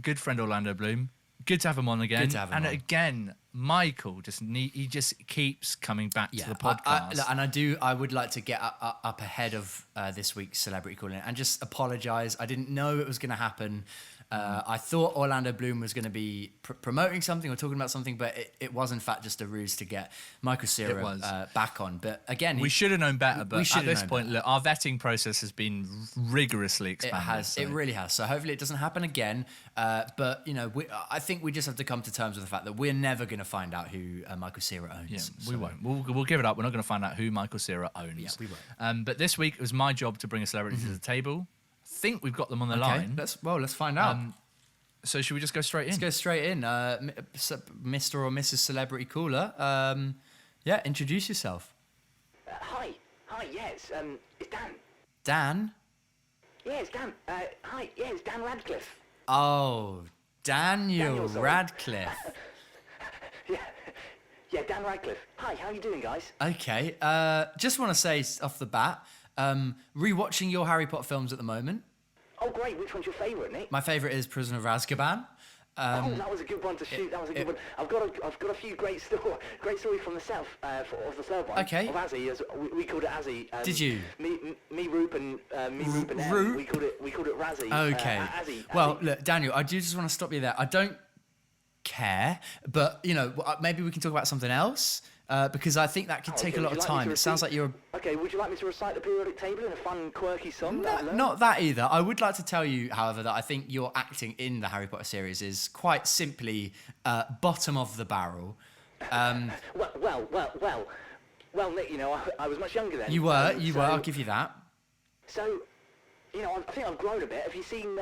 Good friend Orlando Bloom. Good to have him on again. Good to have him and on. Again, Michael he just keeps coming back to the podcast. I would like to get up ahead of this week's celebrity calling and just apologise. I didn't know it was going to happen. I thought Orlando Bloom was going to be promoting something or talking about something, but it was in fact just a ruse to get Michael Cera back on. But again, we should have known better. But at this point, look, our vetting process has been rigorously expanded. It really has. So hopefully it doesn't happen again. But I think we just have to come to terms with the fact that we're never going to find out who Michael Cera owns. Yeah, we won't. We'll give it up. We're not going to find out who Michael Cera owns. Yeah, we won't. But this week it was my job to bring a celebrity to the table. I think we've got them on the line. Let's find out. So should we just go straight in? Let's go straight in. Mr. or Mrs. Celebrity Caller. Introduce yourself. Hi, yeah, it's Dan. Dan? Yeah, it's Dan. Hi, yeah, it's Dan Radcliffe. Oh, Daniel sorry. Radcliffe. Yeah, Dan Radcliffe. Hi, how you doing, guys? Okay, just want to say off the bat, rewatching your Harry Potter films at the moment. Oh, great. Which one's your favourite, Nick? My favourite is Prisoner of Azkaban. That was a good one to shoot. That was a good one. I've got a few great stories from the south of the third one. Okay. Of Azzy, as we called it Azzy. Did you? Me, Roop, and Em. Roop? We called it Razzie. Okay. Azzy. Well, look, Daniel, I do just want to stop you there. I don't care, but maybe we can talk about something else. Because I think that could take a lot of time. It sounds like you're... Okay, would you like me to recite the periodic table in a fun, quirky song? Not that either. I would like to tell you, however, that I think your acting in the Harry Potter series is quite simply bottom of the barrel. Well, Nick, I was much younger then. You were. I'll give you that. So, I think I've grown a bit. Have you seen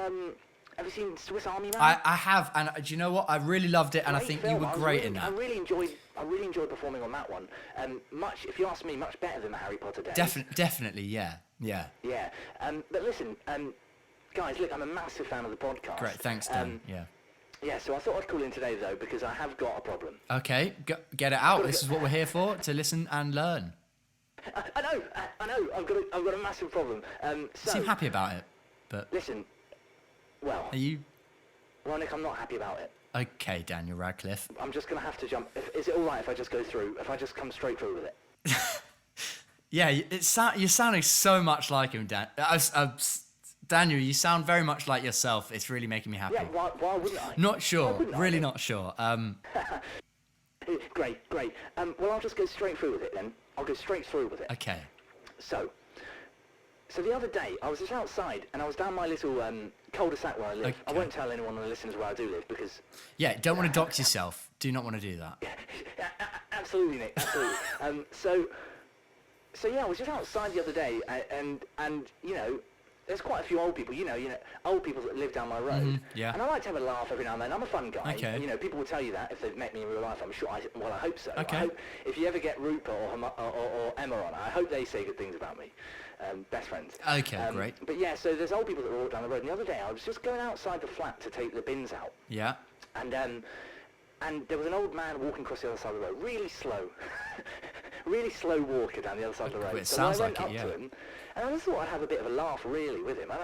Swiss Army Man? I have, and do you know what? I really loved it, and I think you were great in that. I really enjoyed performing on that one. If you ask me, much better than the Harry Potter days. Definitely, yeah. Yeah. But listen, guys, look, I'm a massive fan of the podcast. Great, thanks, Dan. Yeah, so I thought I'd call in today though because I have got a problem. Okay, get it out. This is what we're here for, to listen and learn. I know. I've got a massive problem. You seem happy about it, but listen. Well, are you? Well, Nick, I'm not happy about it. Okay, Daniel Radcliffe. I'm just going to have to jump. Is it all right if I just go through? If I just come straight through with it? Yeah, you're sounding so much like him, Dan. Daniel, you sound very much like yourself. It's really making me happy. Yeah, why wouldn't I? Not sure. Really not sure. Great. Well, I'll just go straight through with it then. I'll go straight through with it. Okay. So the other day, I was just outside, and I was down my little cul-de-sac where I live. Okay. I won't tell anyone on the listeners where I do live, because... Yeah, don't want to dox yourself. Do not want to do that. Absolutely, Nick, absolutely. So yeah, I was just outside the other day, and there's quite a few old people, old people that live down my road. Mm-hmm, yeah. And I like to have a laugh every now and then. I'm a fun guy. Okay. And, people will tell you that if they've met me in real life. I'm sure. I hope so. Okay. I hope if you ever get Rupert or Emma on, I hope they say good things about me. Best friends. Okay, great. But yeah, so there's old people that walk down the road. And the other day, I was just going outside the flat to take the bins out. Yeah. And and there was an old man walking across the other side of the road, really slow. Really slow walker down the other side of the road. It So sounds I went like it, up to him, and I just thought I'd have a bit of a laugh, really, with him. And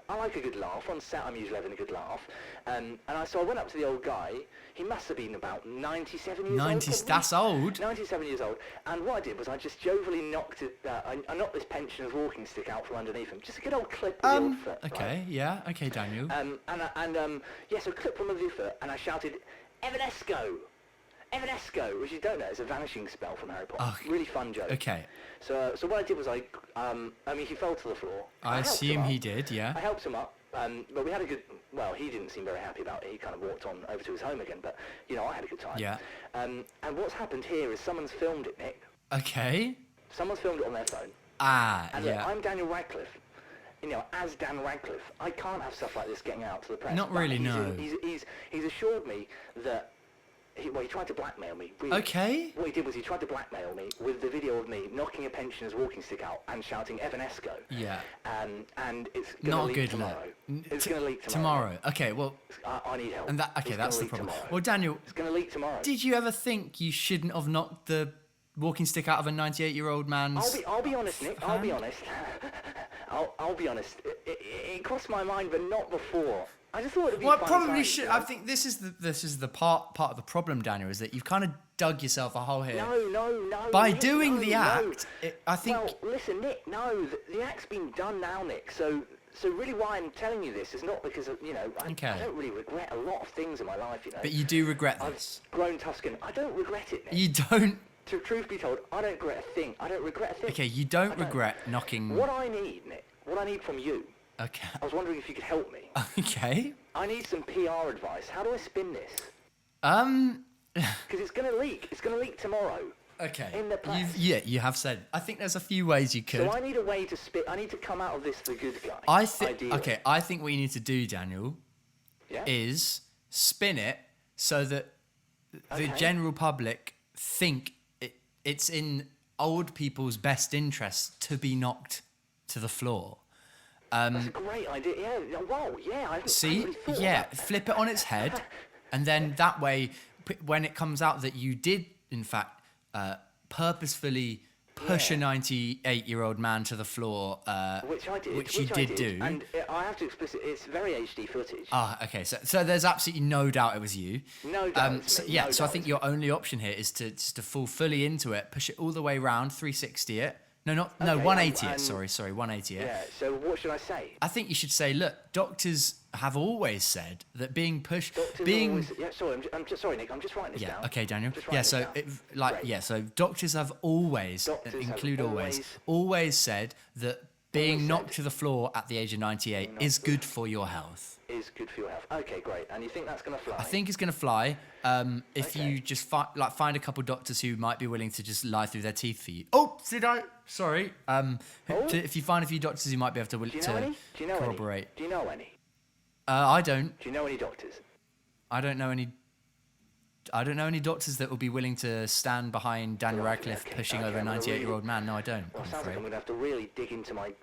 I like a good laugh. On set, I'm usually having a good laugh. So I went up to the old guy. He must have been about 97 years old. That's old. 97 years old. And what I did was I just jovially knocked I knocked this pensioner's walking stick out from underneath him. Just a good old clip with the old foot. Okay, right? yeah, okay, Daniel. So clip from the foot, and I shouted, Evanesco! Evanesco, which you don't know, is a vanishing spell from Harry Potter. Oh, really fun joke. Okay. So what I did was he fell to the floor. I helped assume him up. he did, yeah. I helped him up, but we had a good, he didn't seem very happy about it. He kind of walked on over to his home again, but, I had a good time. Yeah. And what's happened here is someone's filmed it, Nick. Okay. Someone's filmed it on their phone. And Look, I'm Daniel Radcliffe. As Dan Radcliffe, I can't have stuff like this getting out to the press. Not really, no. He's assured me that he tried to blackmail me. Really. Okay. What he did was he tried to blackmail me with the video of me knocking a pensioner's walking stick out and shouting Evanesco. Yeah. And it's going to Not leak good tomorrow. look. It's going to leak tomorrow. Okay, well... I need help. And that's the problem. Well, Daniel... It's going to leak tomorrow. Did you ever think you shouldn't have knocked the walking stick out of a 98-year-old man's... I'll be honest, Nick. I'll be honest. I'll be honest. It crossed my mind, but not before. I just thought it'd be Well, fun probably times, should. you know? I think this is the part of the problem, Daniel, is that you've kind of dug yourself a hole here. No. By Nick, doing no, the no. act, I think. Well, listen, Nick. No, the act's been done now, Nick. So really, why I'm telling you this is not because of, I don't really regret a lot of things in my life, But you do regret this. I've grown tough skin. I don't regret it, Nick. You don't. Truth be told, I don't regret a thing. I don't regret a thing. Okay, you don't regret knocking. What I need, Nick. What I need from you. Okay. I was wondering if you could help me. Okay. I need some PR advice. How do I spin this? Because it's going to leak. It's going to leak tomorrow. Okay. In the press. You have said. I think there's a few ways you could. So I need a way to spin. I need to come out of this the good guy. I think. Ideally. Okay. I think what you need to do, Daniel, is spin it so that the general public think it's in old people's best interest to be knocked to the floor. That's a great idea. Yeah. Wow. Yeah. I haven't really thought about that. Flip it on its head, and then that way, when it comes out that you did, in fact, purposefully push a 98-year-old man to the floor, which I did. which you did do. And I have to explicit. It's very HD footage. Okay. So there's absolutely no doubt it was you. No doubt. So I think your only option here is to fall fully into it, push it all the way round, 360 it. No, 180 it. Sorry, 180 it. Yeah. So what should I say? I think you should say, look, doctors have always said that being pushed, Sorry, I'm just sorry, Nick. I'm just writing this down. Okay, Daniel. Just writing this down. Great. So doctors have always, always said that being knocked to the floor at the age of 98 is good for your health. Is good for your health. Okay, great. And you think that's going to fly? I think it's going to fly if you just find a couple doctors who might be willing to just lie through their teeth for you. Oh, did I? Sorry. If you find a few doctors who might be able to corroborate. Do you know any? I don't. Do you know any doctors? I don't know any doctors that will be willing to stand behind Daniel Radcliffe pushing over a 98-year-old man. No, I don't. Well, it sounds like I'm going to have to really dig into my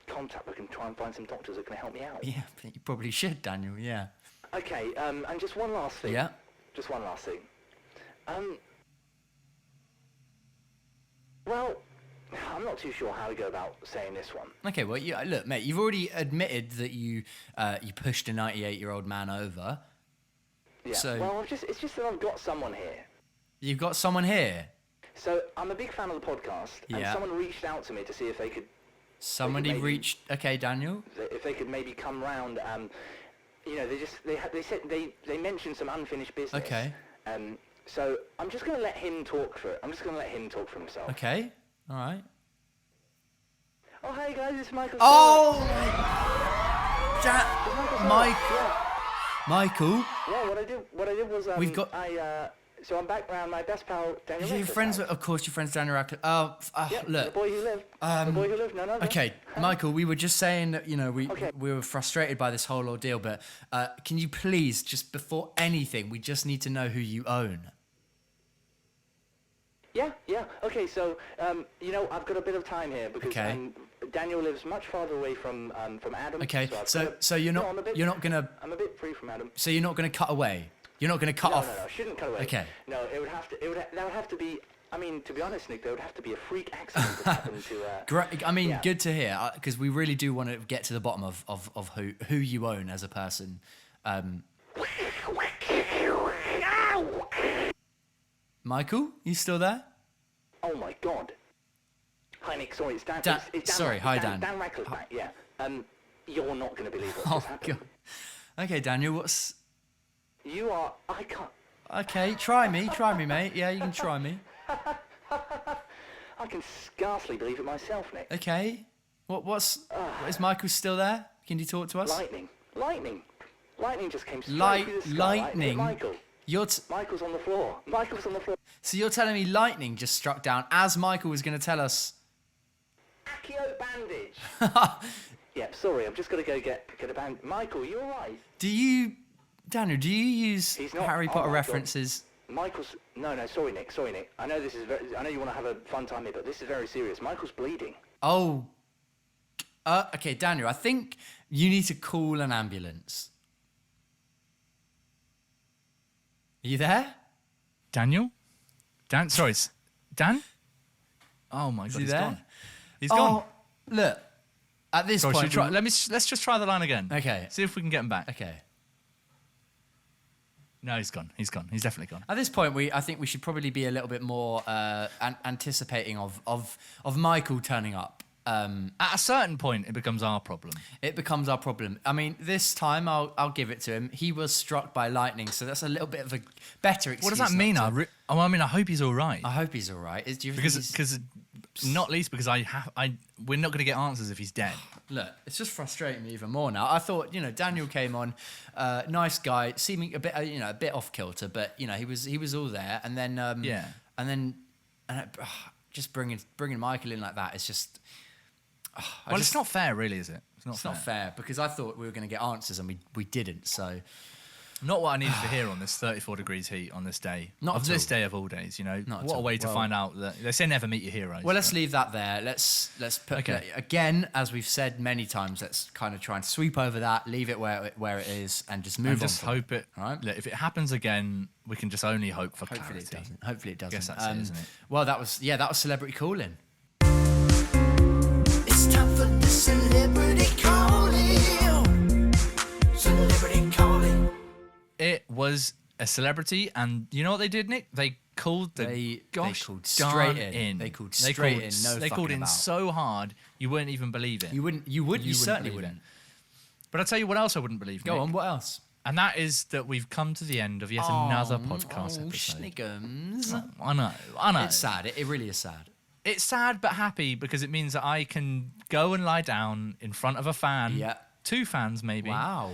contact book and try and find some doctors that can help me out. Yeah, you probably should, Daniel. Yeah. Okay, and just one last thing. Yeah. Just one last thing. Well, I'm not too sure how to go about saying this one. Okay, well, look, mate, you've already admitted that you pushed a 98-year-old man over. Yeah. So, well, it's just that I've got someone here. You've got someone here. So I'm a big fan of the podcast, and someone reached out to me to see if they could. Somebody reached. Okay, Daniel. If they could maybe come round. They mentioned some unfinished business. Okay. So I'm just going to let him talk for it. I'm just going to let him talk for himself. Okay. All right. Oh, hey guys, it's Michael. Oh, Michael. Yeah, what I did was We've got. So I'm back around my best pal Daniel. You're friends with, of course, your friend's Daniel Radcliffe. Look. The boy who lived. The boy who lived. No. Okay, Michael, we were just saying that, we were frustrated by this whole ordeal, but can you please, just before anything, we just need to know who you own. Yeah. Okay, so I've got a bit of time here because Daniel lives much farther away from Adam. Okay, so you're not gonna. I'm a bit free from Adam. So you're not gonna cut away. You're not going to cut off. No, shouldn't cut away. Okay. No, it would have to. That would have to be. I mean, to be honest, Nick, there would have to be a freak accident that happened to. Great. I mean, yeah. good to hear because we really do want to get to the bottom of who you own as a person. Michael, you still there? Oh my God. Hi Nick, sorry, it's Dan. Dan- it's Dan sorry, hi, Dan. Dan. Dan Rackler's back. Yeah. You're not going to believe what Oh just happened. God. Okay, Daniel. What's? You are. I can't. Okay, try me, mate. Yeah, you can try me. I can scarcely believe it myself, Nick. Okay. Is Michael still there? Can you talk to us? Lightning just came straight through the sky. Lightning. Michael. Michael's on the floor. So you're telling me lightning just struck down as Michael was going to tell us? Accio bandage. Yeah, sorry, I'm just going to go get a bandage. Michael, you all right? Daniel, do you use He's not- Harry oh Potter my God. references? Michael's... No, sorry, Nick. I know this is I know you want to have a fun time here, but this is very serious. Michael's bleeding. Oh. Okay, Daniel, I think you need to call an ambulance. Are you there? Daniel? Sorry, it's Dan? Oh my God, he he's there? gone. He's gone. Oh, look. At this Sorry, point... let's just try the line again. Okay. See if we can get him back. Okay. No, he's gone. He's definitely gone. At this point, I think we should probably be a little bit more anticipating of Michael turning up. At a certain point, it becomes our problem. It becomes our problem. I mean, this time I'll give it to him. He was struck by lightning, so that's a little bit of a better excuse. What does that mean? not to- I hope he's all right. I hope he's all right. Do you think Because not least because we're not going to get answers if he's dead. Look, it's just frustrating me even more now. I thought, Daniel came on, nice guy, seeming a bit, a bit off kilter, but he was all there, and then just bringing Michael in like that is just. It's not fair, really, is it? It's not fair because I thought we were going to get answers and we didn't. So not what I needed to hear on this 34 degrees heat on this day. Not of at this all. day of all days, Not at what a all. way to Well- find out that they say never meet your heroes. well, let's leave that there. Let's put Okay. again, as we've said many times. Let's kind of try and sweep over that, leave it where it is, and just move and on. just from hope it. All right. Look, if it happens again, we can just only hope for Hopefully clarity. it doesn't. Hopefully it doesn't. Guess that's it, isn't it? Well, that was celebrity calling. It's time for the celebrity calling. Celebrity calling. It was a celebrity, and you know what they did, Nick? They called the They gosh called darn straight in. They called They straight called- in, no They called fucking in about. so hard you wouldn't even believe it. You certainly believe wouldn't. it. But I'll tell you what else I wouldn't believe. Go Nick. on. What else? And that is that we've come to the end of yet another podcast episode. Schniggums. I know. It's sad. It really is sad. It's sad but happy because it means that I can go and lie down in front of a fan, Yeah. 2 fans maybe, Wow.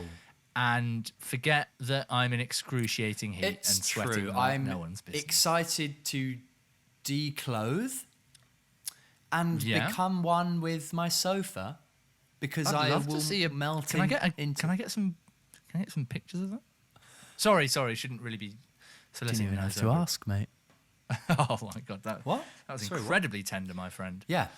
and forget that I'm in excruciating heat It's and sweating true. like I'm no one's business. excited to declothe and Yeah. become one with my sofa because I'd I love will to see melt Can I get into. Can I get some pictures of that? Sorry, shouldn't really be Didn't soliciting even have those to over. ask, mate. Oh my god, that What? That was Sorry, what? incredibly tender, my friend. Yeah.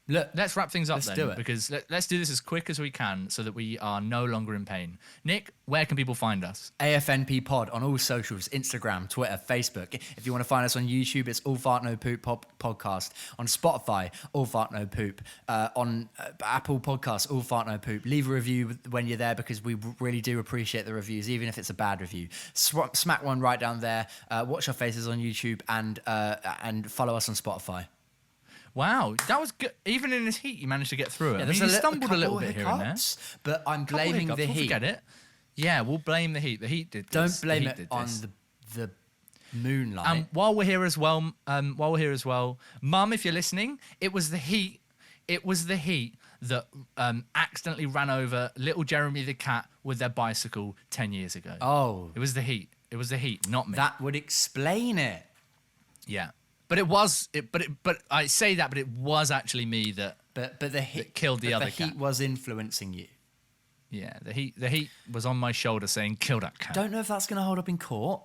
Look. Let's wrap things up Let's then, do it. because let's do this as quick as we can so that we are no longer in pain. Nick, where can people find us? AFNP Pod on all socials, Instagram, Twitter, Facebook. If you want to find us on YouTube, it's All Fart No Poop Podcast. On Spotify, All Fart No Poop. On Apple Podcasts, All Fart No Poop. Leave a review when you're there because we really do appreciate the reviews, even if it's a bad review. Smack one right down there. Watch our faces on YouTube and follow us on Spotify. Wow, that was good. Even in this heat, you managed to get through it. I mean, there's you a stumbled a little couple bit here and there. hiccups, but I'm Couple blaming hiccups, the we'll heat. Forget it. Yeah, we'll blame the heat. The heat did this. Don't The blame heat it did on this. the moonlight. And while we're here as well, Mum, if you're listening, it was the heat. It was the heat that accidentally ran over little Jeremy the cat with their bicycle 10 years ago. Oh, It was the heat. It was the heat, not me. that would explain it. Yeah. But it was. But I say that, but it was actually me that. But the heat That killed the but other the heat cat. was influencing you. Yeah. The heat was on my shoulder saying, "Kill that cat." Don't know if that's going to hold up in court.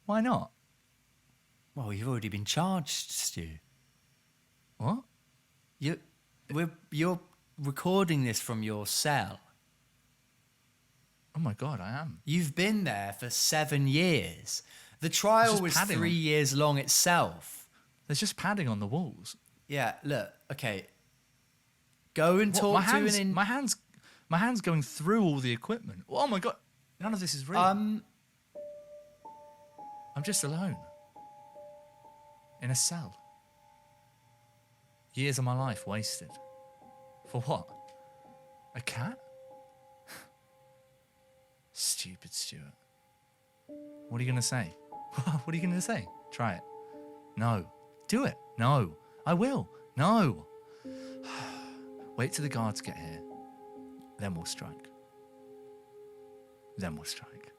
Why not? Well, you've already been charged, Stu. What? You're recording this from your cell. Oh my God, I am. You've been there for 7 years. The trial just was padding 3 on- years long itself. There's just padding on the walls. Yeah, look, okay. Go and What, talk my to hands, an... In- my hands going through all the equipment. Oh my God, none of this is real. I'm just alone. In a cell. Years of my life wasted. For what? A cat? Stupid Stuart. What are you going to say? What are you going to say? Try it. No. Do it. No. I will. No. Wait till the guards get here. Then we'll strike. Then we'll strike.